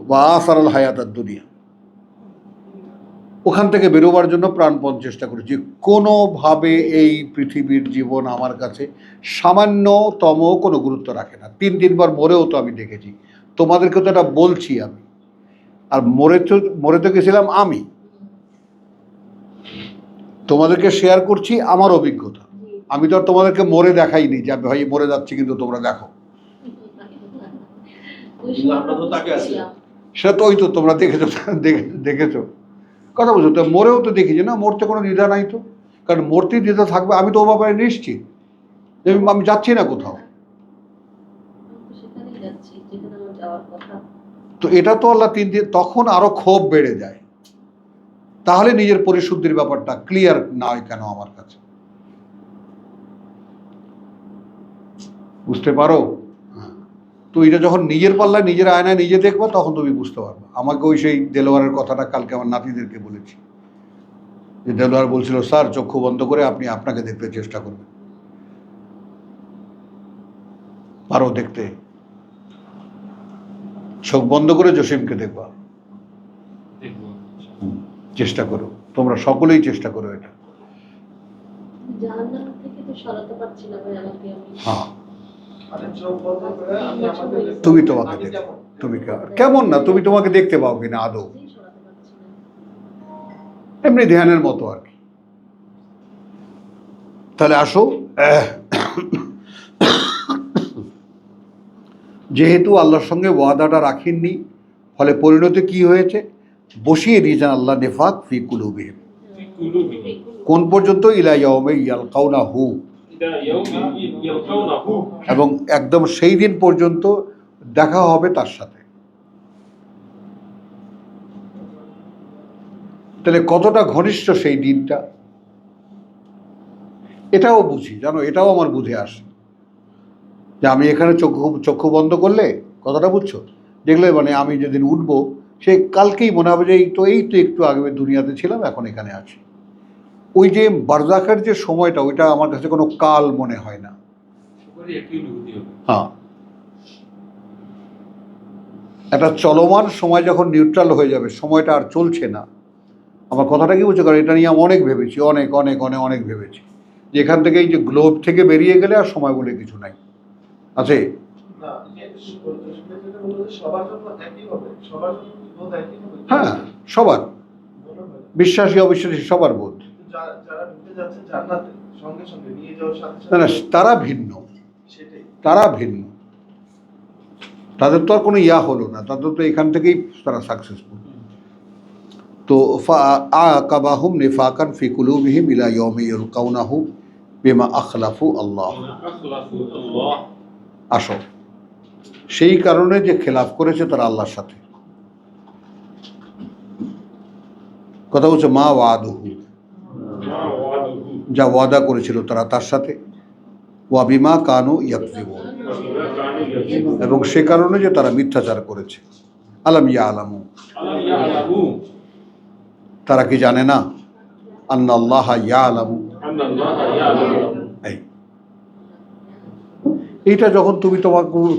ওয়া আসারাল হায়াতাদ দুনিয়া, ওখান থেকে বেরোবার জন্য প্রাণপণ চেষ্টা করেছি। কোনোভাবে এই পৃথিবীর জীবন আমার কাছে সামান্যতম কোনো গুরুত্ব রাখে না। 3-3বার মরেও তো আমি দেখেছি, তোমাদেরকে তো এটা বলছি আমি। আর মরে তো গেছিলাম আমি, তোমাদেরকে শেয়ার করছি আমার অভিজ্ঞতা। আমি তো আর তোমাদেরকে মরে দেখাইনি যে আমি ভাই মরে যাচ্ছি কিন্তু তোমরা দেখো, ওই কিন্তু সময় আমরা তো তাকে আছি। সেটা তো ওই তো তোমরা দেখেছো কথা বলছো তো। মরেও তো দেখেছি না, মরতে কোনো দ্বিধা নাই তো, কারণ মূর্তি দ্বিধা থাকবে। আমি তো ও ব্যাপারে নিশ্চিত যে আমি যাচ্ছি না কোথাও। সেখানেই যাচ্ছি যেখানে আমার যাওয়ার কথা। তো এটা তো আল্লাহ 3 দিন, তখন আরো ক্ষোভ বেড়ে যায়। তাহলে নিজের পরিশুদ্ধির ব্যাপারটা ক্লিয়ার না হয় কেন আমার কাছে, বুঝতে পারো? তো এটা যখন নিজের পাল্লায় নিজের আয়নায় নিজে দেখবো তখন তুমি বুঝতে পারবে। আমাকে ওই সেই দেলোয়ারের কথাটা কালকে আমার নাতিদেরকে বলেছি, যে দেলোয়ার বলছিল স্যার চক্ষু বন্ধ করে আপনি আপনাকে দেখতে চেষ্টা করবেন, পারো দেখতে? চোখ বন্ধ করে জসিমকে দেখবা, দেখবো। চেষ্টা করো, তোমরা সকলেই চেষ্টা করো এটা। জাহান্নাম থেকে তো সরাতে পারছি না ভাই আমাকে। আমি হ্যাঁ, মানে চোখ বন্ধ করে আমি আমাকে দেখতে- তুমি তোমাকে আমি দেখো, কেমন? তুমি কেমন না, তুমি তোমাকে দেখতে পাও কিনা আদৌ? নিজেই সরাতে পারছি না। এমনি ধ্যানের মতো আর কি। তাহলে আসো, যেহেতু আল্লাহর সঙ্গে ওয়াদাটা রাখেননি, ফলে পরিণতি কি হয়েছে? বসিয়ে দিয়েছেন আল্লাহ নেফাক ফি কুলুবিহিম। কোন পর্যন্ত? ইলা ইয়াউমি ইয়ালকাউনাহু, এটা ইয়ালকাউনাহু, এবং একদম সেই দিন পর্যন্ত দেখা হবে তার সাথে। তাহলে কতটা ঘনিষ্ঠ সেই দিনটা, এটাও বুঝি, জানো, এটাও আমার বুঝে আসে যে আমি এখানে চক্ষু বন্ধ করলে, কথাটা বুঝছো, দেখলে মানে আমি যেদিন উঠবো সেই কালকেই মনে হবে যে এই তো একটু আগে দুনিয়াতে ছিলাম, এখন এখানে আছি। ওই যে বারজাখের যে সময়টা, ওইটা আমার কাছে কোনো কাল মনে হয় না। সবারই একই অনুভূতি হবে। হ্যাঁ, একটা চলমান সময় যখন নিউট্রাল হয়ে যাবে, সময়টা আর চলছে না। আমার কথাটা কি বুঝছো? কারণ এটা নিয়ে আমি অনেক ভেবেছি, অনেক অনেক অনেক অনেক ভেবেছি যে এখান থেকে এই যে গ্লোব থেকে বেরিয়ে গেলে আর সময় বলে কিছু নাই আছে। না, যেটা বললো যে সবার জন্য একই হবে, সবার জন্য কি বোধ একই হবে? হ্যাঁ, সবার, মনে হয় না। বিশ্বাসী অবিশ্বাসী সবার বোধ। যারা ঢুকে যাচ্ছে জান্নাতে সঙ্গে সঙ্গে নিয়ে যাওয়ার সাথে না না, সাথে তারা ভিন্ন, সেটাই। তারা ভিন্ন, তাদের তো আর কোনো হলো না, তাদের তো এখান থেকেই তারা সাকসেসফুল। তো আকাবাহুম নিফাকান ফি কুলুবিহিম ইলা ইয়াউমি ইয়ালকাউনাহু বিমা আখলাফু আল্লাহ। আখলাফু আল্লাহ, আসো, সেই কারণে যে খেলাফ করেছে তারা আল্লাহর সাথে। কথা বলছে মা ওয়াদুহু, মা ওয়াদুহু, যা ওয়াদা করেছিল তারা তার সাথে, ওয়া বিমা কানু ইয়াকযিবুন, ওয়া বিমা কানু ইয়াকযিবুন, এবং সে কারণে যে তারা মিথ্যাচার করেছে। আলাম ইয়ালামু, আলাম ইয়ালামু, তারা কি জানে না? আন্না আল্লাহ ইয়ালামু। আন্নাল্লাহা ইয়ালামু। এইটা যখন তুমি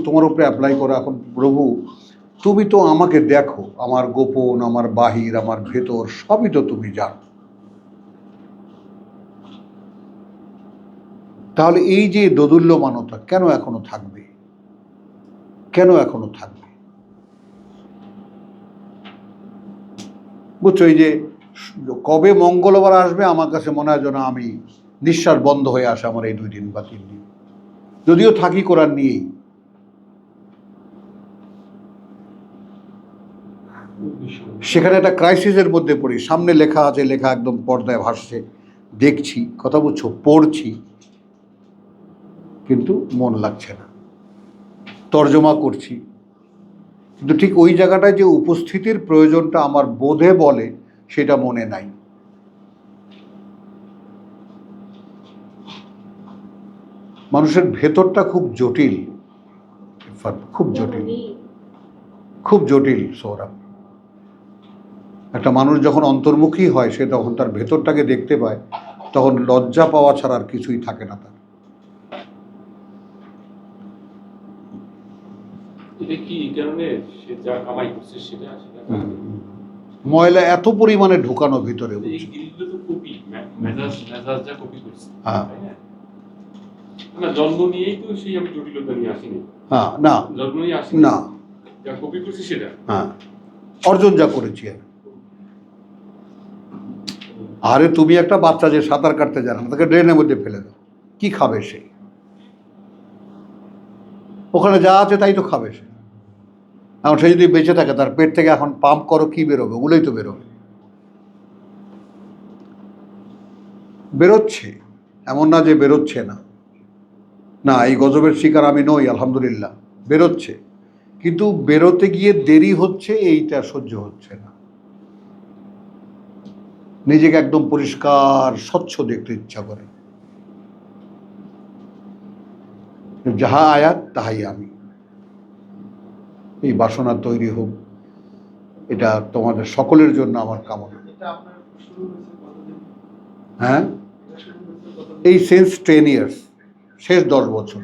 তোমার উপরে অ্যাপ্লাই করো, এখন প্রভু তুমি তো আমাকে দেখো, আমার গোপন, আমার বাহির, আমার ভেতর সবই তো তুমি জানো। তাহলে এই যে দোদুল্যমানতা কেন এখনো থাকবে? কেন এখনো থাকবে? বুঝছো, এই যে কবে মঙ্গলবার আসবে আমার কাছে মনে হয় যেন আমি নিঃশ্বাস বন্ধ হয়ে আসে আমার এই 2 দিন বা 3 দিন, যদিও থাকি কোরআন নিয়েই। সেখানে একটা ক্রাইসিসের মধ্যে পড়ি, সামনে লেখা আছে, লেখা একদম পর্দায় ভাসছে, দেখছি, কথা বুঝছো, পড়ছি, কিন্তু মন লাগছে না, তর্জমা করছি, কিন্তু ঠিক ওই জায়গাটায় যে উপস্থিতির প্রয়োজনটা আমার বোধে বলে সেটা মনে নাই। মানুষের ভেতরটা খুব জটিল, খুব জটিল, খুব জটিল সৌরভ। একটা মানুষ যখন অন্তর্মুখী হয়, সে তখন তার ভেতরটাকে দেখতে পায়, তখন লজ্জা পাওয়া ছাড়া আর কিছুই থাকে না তার। এটা কি এই কারণে সে যা কামাই করছে সেটা ময়লা এত পরিমাণে ঢুকানো ভিতরে, এই বুঝছো? জিনিসগুলো তো কপি, মেজাজ মেজাজটা কপি করছে, হ্যাঁ। তাই না? না, জন্ম নিয়েই তো সেই আমি জটিলতা নিয়ে আসিনি, হ্যাঁ, না জন্ম নিয়ে আসি না, যা কপি করছি সেটা। হ্যাঁ, অর্জন যা করেছি আমি। আরে তুমি একটা বাচ্চা যে সাঁতার কাটতে জানে না, তাকে ড্রেনের মধ্যে ফেলে দাও, কি খাবে সে? ওখানে যা আছে তাই তো খাবে সে। এখন সে যদি বেঁচে থাকে, তার পেট থেকে এখন পাম্প করো, কি বেরোবে? ওগুলোই তো বেরোবে। বেরোচ্ছে, এমন না যে বেরোচ্ছে না। না, এই গজবের শিকার আমি নই, আলহামদুলিল্লাহ, বেরোচ্ছে। কিন্তু বেরোতে গিয়ে দেরি হচ্ছে, এইটা সহ্য হচ্ছে না। নিজেকে একদম পরিষ্কার স্বচ্ছ দেখতে ইচ্ছা করে। যাহা আয়াত তাহাই আমি। এই বাসনা তৈরি হোক, এটা তোমাদের সকলের জন্য আমার কামনা। এটা আপনার শুরু হয়েছে কতদিন? হ্যাঁ, এটা শুরু হয়েছে কতদিন? এই সেন্স 10 ইয়ার্স, শেষ 10 বছর।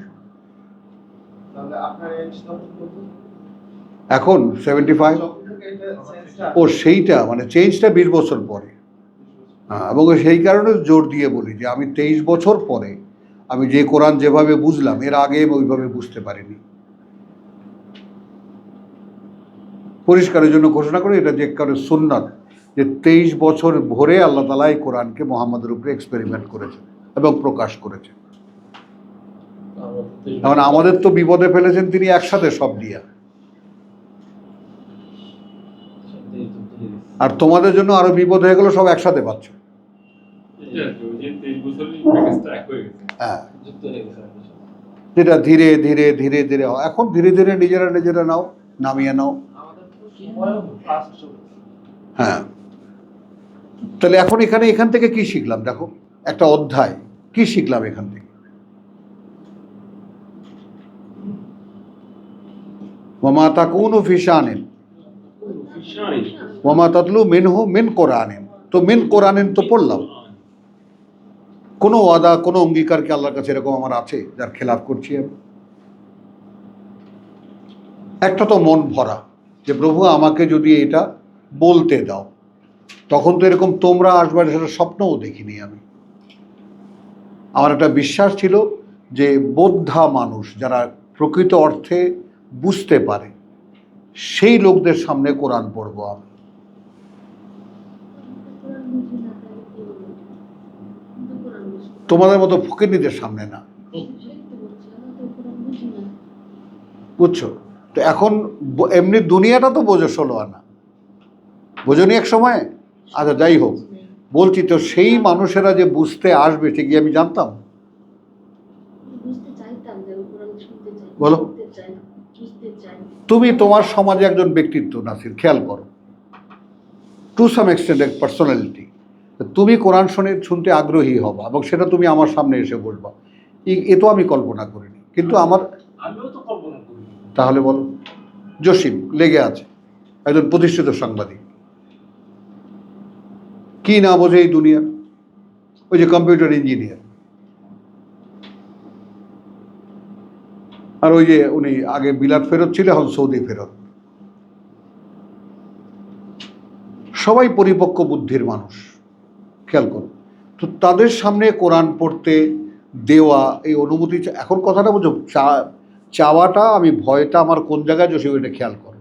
তাহলে আপনার এজ তখন কত? এখন 75। যখন থেকে এটা সেন্সটা ও সেইটা মানে চেঞ্জটা 20 বছর পরে। হ্যাঁ, এবং সেই কারণে জোর দিয়ে বলি যে আমি 23 বছর পরে আমি যে কোরআন যেভাবে বুঝলাম, এর আগে ওইভাবে বুঝতে পারিনি। পরিষ্কারের জন্য ঘোষণা করে এটা যে কারণে সুন্নাত, যে 23 বছর ভরে আল্লাহ তাআলা এই কোরআনকে মুহাম্মাদের উপরে এক্সপেরিমেন্ট করেছেন এবং প্রকাশ করেছেন। এখন আমাদের তো বিপদে ফেলেছেন তিনি একসাথে সব দিয়া, আর তোমাদের জন্য আরো বিপদ হয়ে গেল, সব একসাথে পাচ্ছ। এটা আর কি, ওই যে 23 বছরের প্যাকেজটা এক হয়ে গেছে। হ্যাঁ, যুক্ত হয়ে গেছে আমাদের সাথে। যেটা ধীরে ধীরে ধীরে ধীরে হয়। এখন ধীরে ধীরে নিজেরা নিজেরা নাও, নামিয়ে নাও। আমাদের তো সময়ও ফাস্ট চলছে। হ্যাঁ, তাহলে এখন এখান থেকে কি শিখলাম? দেখো, একটা অধ্যায়, কি শিখলাম এখান থেকে? ওয়ামা তাকুনু ফি শানিন ফিশানি। ওয়ামা তাতলু মিনহু মিন কোরআনিন। তো মিন কোরআনিন তো পড়লাম। কোনো ওয়াদা, কোনো অঙ্গীকার কি আল্লাহর কাছে এরকম আমার আছে যার খেলাফ করছি আমি? একটা তো মন ভরা যে প্রভু আমাকে যদি এটা বলতে দাও, তখন তো এরকম তোমরা আসবার সেটা স্বপ্নও দেখিনি আমি। আমার একটা বিশ্বাস ছিল যে বোদ্ধা মানুষ যারা প্রকৃত অর্থে বুঝতে পারে, সেই লোকদের সামনে কোরআন পড়বো আমি। কোরআন বুঝি না, তাহলে কি বলবো? কিন্তু কোরআন বুঝি না। তোমাদের মতো ফকিরনিদের সামনে না, সেটাই তো বলছি, আমরা তো কোরআন বুঝি না। বুঝছো? তো এখন এমনি দুনিয়াটা তো বোঝো 16 আনা, বোঝনি এক সময়। আচ্ছা, যাই হোক, বলছি তো সেই মানুষেরা যে বুঝতে আসবে সে কি আমি জানতাম? বুঝতে চাইতাম যে আমি কোরআন শুনতে চাই, বলো। বুঝতে চাই, বুঝতে চাই। তুমি তোমার সমাজে একজন ব্যক্তিত্ব, নাসির, খেয়াল করো, টু সাম এক্সটেন্ট এক পার্সোনালিটি। তুমি কোরআন শুনতে আগ্রহী হবা এবং সেটা তুমি আমার সামনে এসে বলবা, এ তো আমি কল্পনা করিনি। কিন্তু আমার, আমিও তো কল্পনা করি। তাহলে বলো, জসিম লেগে আছে, একজন প্রতিষ্ঠিত সাংবাদিক, কি না বোঝে এই দুনিয়া, ওই যে কম্পিউটার ইঞ্জিনিয়ার, আর ওই যে উনি আগে বিলাত ফেরত ছিল, এখন সৌদি ফেরত। সবাই পরিপক্ক বুদ্ধির মানুষ, খেয়াল করো। তো তাদের সামনে কোরআন পড়তে দেওয়া, এই অনুমতি, এখন কথাটা বুঝো, চাওয়াটা, আমি ভয়টা আমার কোন জায়গায় জসিম, এটা খেয়াল করো।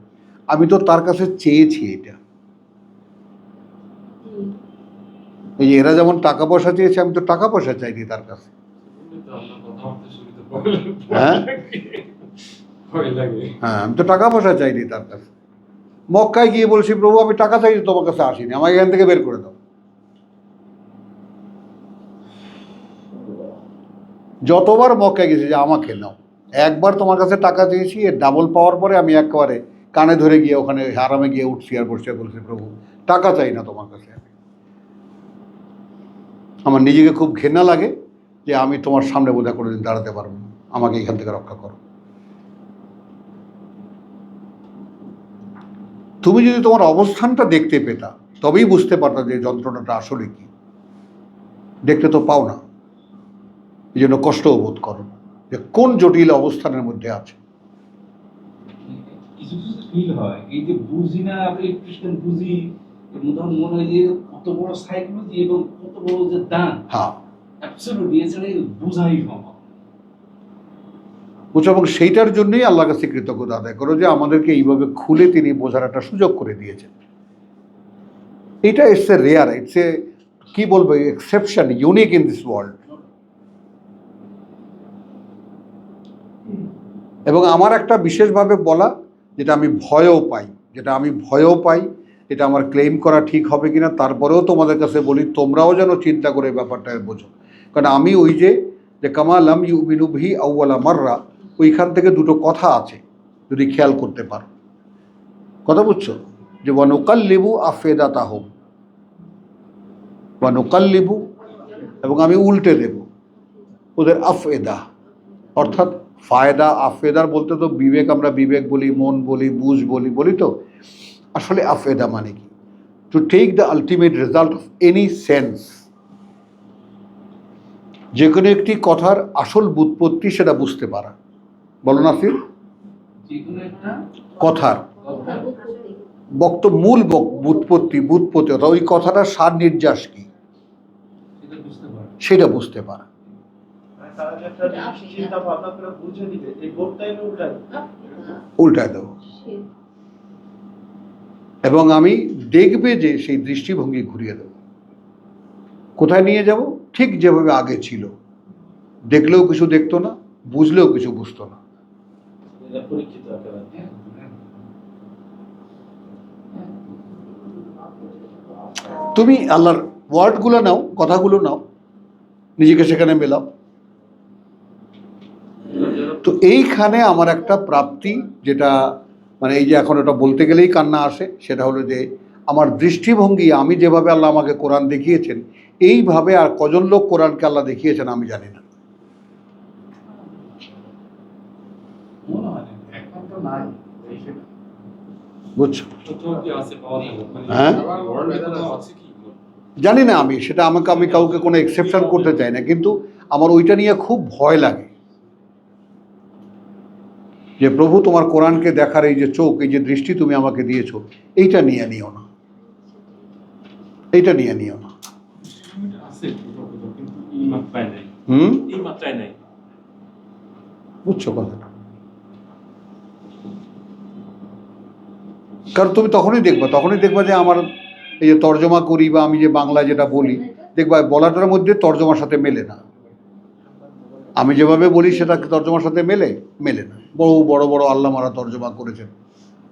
আমি তো তার কাছে চেয়েছি এটা। এই যে এরা যেমন টাকা পয়সা চেয়েছে, আমি তো টাকা পয়সা চাইনি তার কাছে। তো আমরা কথাবার্তা শুনি তো ভয় লাগে। হ্যাঁ? ভয় লাগে। হ্যাঁ, আমি তো টাকা পয়সা চাইনি তার কাছে। মক্কায় গিয়ে বলছি, প্রভু আমি টাকা চাইছি, তোমার কাছে আসিনি, আমাকে এখান থেকে বের করে দাও। যতবার মক্কায় গেছি যে আমাকে নাও, একবার তোমার কাছে টাকা চেয়েছি, এর ডাবল পাওয়ার পরে আমি একেবারে কানে ধরে গিয়ে ওখানে হারামে গিয়ে উঠছি আর বসে বলছি, প্রভু টাকা চাই না তোমার কাছে। আমার নিজেকে খুব ঘেন্না লাগে যে আমি তোমার সামনে বোধহয় কোনোদিন দাঁড়াতে পারবো না, আমাকে এখান থেকে রক্ষা করো। তুমি যদি তোমার অবস্থানটা দেখতে পেতা, তবেই বুঝতে পারতা যে যন্ত্রণাটা আসলে কি। দেখতে তো পাও না, এই জন্য কষ্টও বোধ করো যে কোন জটিল অবস্থানের মধ্যে আছে। কিছু কিছু ফিল হয়, এই যে বুঝি না, এই খ্রিস্টান বুঝি, তখন মনে হয় যে কত বড় সাইকোলজি এবং কত বড় যে দান, হ্যাঁ, অ্যাবসলিউটলি এছাড়া বোঝাই সম্ভব। বুঝছো, এবং সেইটার জন্যই আল্লাহর কাছে কৃতজ্ঞতা আদায় করো যে আমাদেরকে এইভাবে খুলে তিনি বোঝার একটা সুযোগ করে দিয়েছেন। এটা it's a rare, it's a কি বলবো, exception, unique in this world. এবং আমার একটা বিশেষভাবে বলা, যেটা আমি ভয়ও পাই, এটা আমার ক্লেম করা ঠিক হবে কিনা, তারপরেও তোমাদের কাছে বলি তোমরাও যেন চিন্তা করে ব্যাপারটা বোঝো। কারণ আমি ওই যে কামালাম ইউমিনু বিহি আউয়ালা মাররা, ওইখান থেকে দুটো কথা আছে যদি খেয়াল করতে পারো। কথা বুঝছো? যে ওয়ানুকাল্লিবু আফেদাতাহুম, ওয়ানুকাল্লিবু, এবং আমি উল্টে দেব ওদের আফেদা, অর্থাৎ ফায়দা। আফেদার বলতে তো বিবেক, আমরা বিবেক বলি, মন বলি, বুঝ বলি তো আসলে আফেদা মানে কি? To take the ultimate result of any sense. যে কোনো একটি কথার আসল বুৎপত্তি সেটা বুঝতে পারা। বলো নাসির। যে কোনো একটা কথার কথার উৎপত্তি। মূল বুৎপত্তি অর্থাৎ ওই কথাটার সার নির্যাস কি সেটা বুঝতে পারে। সেটা বুঝতে পারা। মানে তারা যে একটা জিনিস চিন্তা ভাবনা করে বুঝে দিবে, এই বোর্ডটাই উল্টায় উল্টায় দেবো, এবং আমি দেখবে যে সেই দৃষ্টিভঙ্গি ঘুরিয়ে দেব। কোথায় নিয়ে যাব? ঠিক যেভাবে আগে ছিল, দেখলেও কিছু দেখতো না, বুঝলেও কিছু বুঝতো না। এটা পরীক্ষিত একেবারে। তুমি আল্লাহর ওয়ার্ডগুলো নাও, কথাগুলো নাও, নিজেকে সেখানে মেলাও। তো এইখানে আমার একটা প্রাপ্তি, যেটা মানে এই যে এখন ওটা বলতে গেলেই কান্না আসে, সেটা হলো যে আমার দৃষ্টিভঙ্গি, আমি যেভাবে আল্লাহ আমাকে কোরআন দেখিয়েছেন, এইভাবে আর কজন লোক কোরআনকে আল্লাহ দেখিয়েছেন আমি জানি না। মনে হয় না, এখন তো নাই। বুঝছো? কোথাও কি আছে পাওয়া যাবে? মানে হ্যাঁ? ওয়ার্ল্ডে কোথাও আছে কি? জানি না, আমি সেটা আমি কাউকে কোনো এক্সেপশন করতে চাই না, কিন্তু আমার ওইটা নিয়ে খুব ভয় লাগে যে প্রভু তোমার কোরআনকে দেখার এই যে চোখ, এই যে দৃষ্টি তুমি আমাকে দিয়েছো, এইটা নিয়ে নিও না, এইটা নিয়ে নিও না। আছে কোথাও কিন্তু এই মাত্রায় নাই। এই মাত্রায় নাই। বুঝছো কথাটা? কারণ তুমি তখনই দেখবা যে আমার এই যে তর্জমা করি বা আমি যে বাংলায় যেটা বলি, দেখবা বলাটার মধ্যে তর্জমার সাথে মেলে না। আমি যেভাবে বলি সেটা তর্জমার সাথে মেলে না। বড় বড় আল্লামারা তর্জমা করেছেন,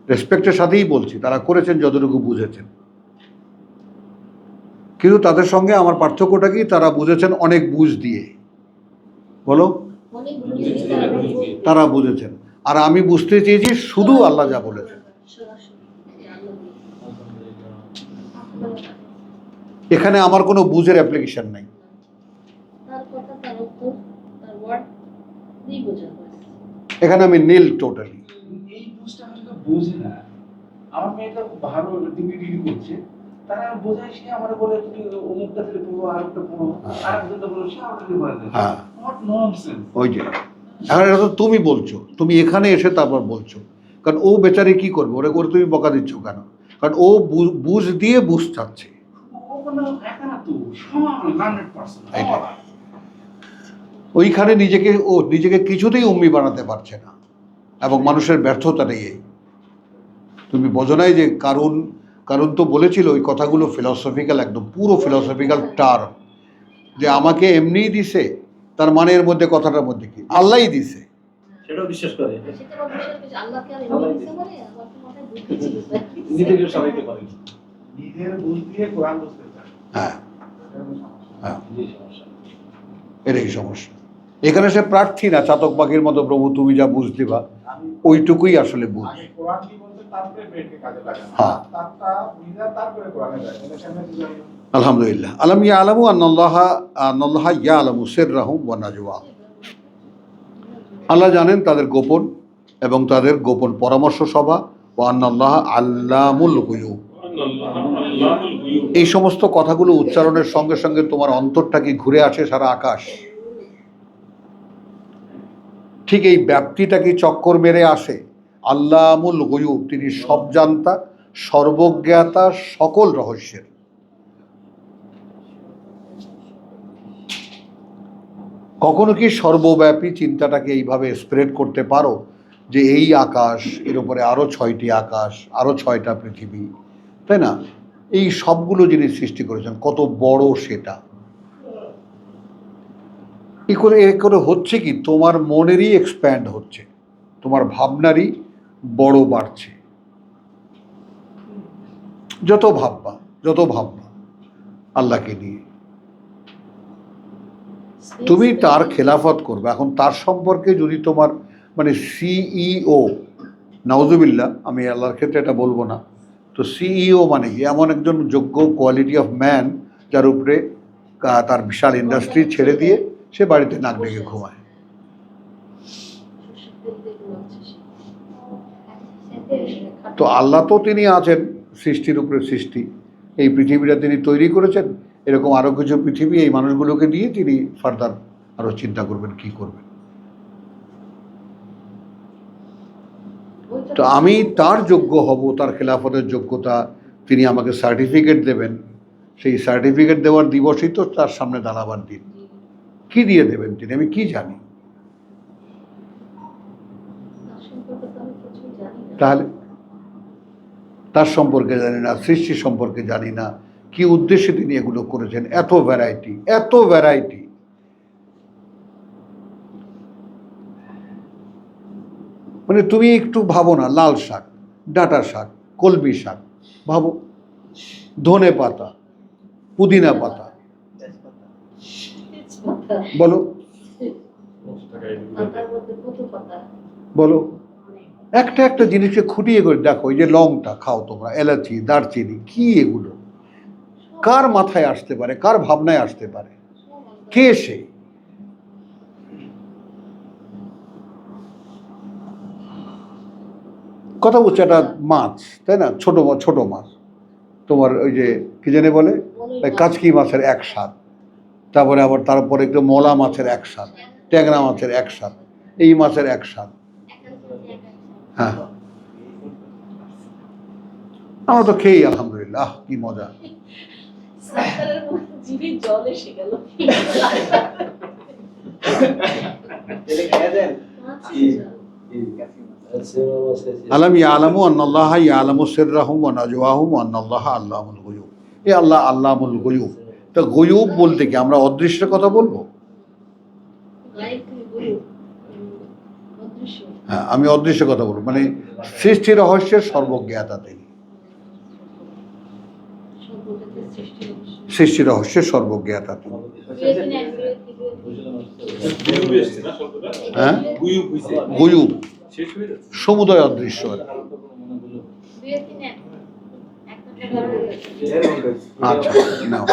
রেসপেক্টের সাথেই বলছি, তারা করেছেন যতটুকু বুঝেছেন। কিন্তু তাদের সঙ্গে আমার পার্থক্যটা কি? তারা বুঝেছেন অনেক বুঝ দিয়ে। বলো, অনেক বুঝিয়ে তারা বুঝেছেন, আর আমি বুঝতে চেয়েছি শুধু আল্লাহ যা বলেছেন। এখানে আমার কোনো বুঝের অ্যাপ্লিকেশন নাই। তার কথা, তার উত্তর, তার ওয়ার্ড দিয়ে বোঝা হয়েছে। এখানে আমি নীল টোটালি। এই বুঝটা আসলে বোঝে না। আমার মেয়েটা খুব ভালো ডিগ্রি করছে, তারা বোঝায়, সে আমার বলে তুমি অমুকটা থেকে পড়ো, আরেকটা পড়ো, আরেকটা বলো, সে আমাকে বলে দেয়। হ্যাঁ, নট ননসেন্স। ওই যে এখন এটা তো তুমি বলছো, তুমি এখানে এসে তারপর বলছো, কারণ ও বেচারি কি করবে? ওরে তুমি বকা দিচ্ছ কেন? কারণ ও বুঝ দিয়ে বুঝ চাচ্ছে। ও কোনো একা না তো, সমান 100%। এইটাই। ওইখানে নিজেকে কিছুতেই উম্মি বানাতে পারছে না, এবং মানুষের ব্যর্থতাটাই এই। তুমি বোঝো নাই যে কারণ তো বলেছিল ওই কথাগুলো ফিলসফিক্যাল, একদম পুরো ফিলসফিক্যাল টার্ম, যে আমাকে এমনিই দিছে, তার মানে এর মধ্যে কথাটার মধ্যে কি আল্লাহই দিছে। সেটাও বিশ্বাস করে। সেটা আমার বিশ্বাস করছি, আল্লাহকে আর এমনি দিতে পারে? আমার তো মাথায় বুদ্ধি ছিল না। নিজেকে সবাইকে করে। নিজের বুঝ দিয়ে কোরআন বুঝতে চায়। হ্যাঁ, হ্যাঁ, এই সমস্যা। এটাই সমস্যা। এখানে সে প্রার্থী না, চাতক পাখির মতো প্রভু তুমি যা বুঝ দিবা, ওইটুকুই আসলে বুঝ। আগে কোরআন কি বলতে, তারপরে ব্রেনকে কাজে লাগানো। হ্যাঁ। তারটা বুঝা, তারপরে কোরআনে যায়। এটা কেন বুঝাই? আলহামদুলিল্লাহ। আলম ইয়ালামু আন্নাল্লাহা ইয়ালামু সিররাহুম ওয়া নাজওয়াহুম। আল্লাহ জানেন তাদের গোপন এবং তাদের গোপন পরামর্শ সভা। ওয়া আন্নাল্লাহা আল্লামুল গুয়ুব। আল্লাহুল গুয়ুব। এই সমস্ত কথাগুলো উচ্চারণের সঙ্গে সঙ্গে তোমার অন্তরটা কি ঘুরে আসে সারা আকাশ? ঠিক এই ব্যাপ্তিটা কি চক্কর মেরে আসে? আল্লামুল গুয়ুব, তিনি সব জানতা, সর্বজ্ঞাতা সকল রহস্যের। কখনো কি সর্বব্যাপী চিন্তাটাকে এইভাবে স্প্রেড করতে পারো যে এই আকাশ, এর উপরে আরো 6টি আকাশ, আরো 6টা পৃথিবী, তাই না? এই সবগুলো যিনি সৃষ্টি করেছেন, কত বড় সেটা। এ করে হচ্ছে কি, তোমার মনেরই এক্সপ্যান্ড হচ্ছে, তোমার ভাবনারই বড় বাড়ছে। যত ভাববা আল্লাহকে নিয়ে, তুমি তার খেলাফত করবে। এখন তার সম্পর্কে যদি তোমার মানে সিইও, নাউজুবিল্লাহ, আমি আল্লাহর ক্ষেত্রে এটা বলবো না, তো সিইও মানে কি, এমন একজন যোগ্য কোয়ালিটি অফ ম্যান যার উপরে তার বিশাল ইন্ডাস্ট্রি ছেড়ে দিয়ে সে বাড়িতে নাক ডেকে ঘুমায়। তো আল্লাহ তো তিনি আছেন সৃষ্টির উপরে সৃষ্টি, এই পৃথিবীটা তিনি তৈরি করেছেন, এরকম আরো কিছু পৃথিবী এই মানুষগুলোকে দিয়ে তিনি ফার্দার আরো চিন্তা করবেন কি করবেন। তো আমি তার যোগ্য হব, তার খেলাফতের যোগ্যতা, তিনি আমাকে সার্টিফিকেট দেবেন, সেই সার্টিফিকেট দেওয়ার দিবসই তো তার সামনে দাঁড়াবার দিন। কি দিয়ে দেবেন তিনি, আমি কি জানি? তাহলে তার সম্পর্কে জানি না, সৃষ্টি সম্পর্কে জানি না, কি উদ্দেশ্যে তিনি এগুলো করেছেন। এত ভ্যারাইটি। মানে তুমি একটু ভাবো না, লাল শাক, ডাঁটা শাক, কলমি শাক ভাবো, ধনে পাতা, পুদিনা পাতা, বলো বলো, একটা জিনিসকে খুঁটিয়ে করে দেখো। এই যে লংটা খাও তোমরা, এলাচি, দারচিনি, কি এগুলো কার মাথায় আসতে পারে, কার ভাবনায় আসতে পারে? কে সে? কথা বলছে, একটা মাছ, তাই না, ছোট মাছ, তোমার ওই যে কি জানে বলে, কাচকি মাছের এক স্বাদ, তারপরে আবার তারপরে একটু মলা মাছের এক স্বাদ, ট্যাংরা মাছের এক স্বাদ, এই মাছের এক স্বাদ। হ্যাঁ, আমরা তো খেয়েই আলহামদুলিল্লাহ, কি মজা। আলাম ইয়ালামু আন্নাল্লাহা ইয়ালামু সিররাহুম ওয়া নাজওয়াহুম ওয়া আন্নাল্লাহা আল্লামুল গুয়ুব। এ আল্লাহ আল্লামুল গুয়ুব। তো গুয়ুব বলতে কি আমরা অদৃশ্যের কথা বলবো? হ্যাঁ, আমি অদৃশ্যের কথা বলবো, মানে সৃষ্টি রহস্যের সর্বজ্ঞাতা তিনি, সৃষ্টি রহস্যের সর্বজ্ঞাতা তিনি। হ্যাঁ, গুয়ুব সমুদয় অদৃশ্য। আচ্ছা, নাও।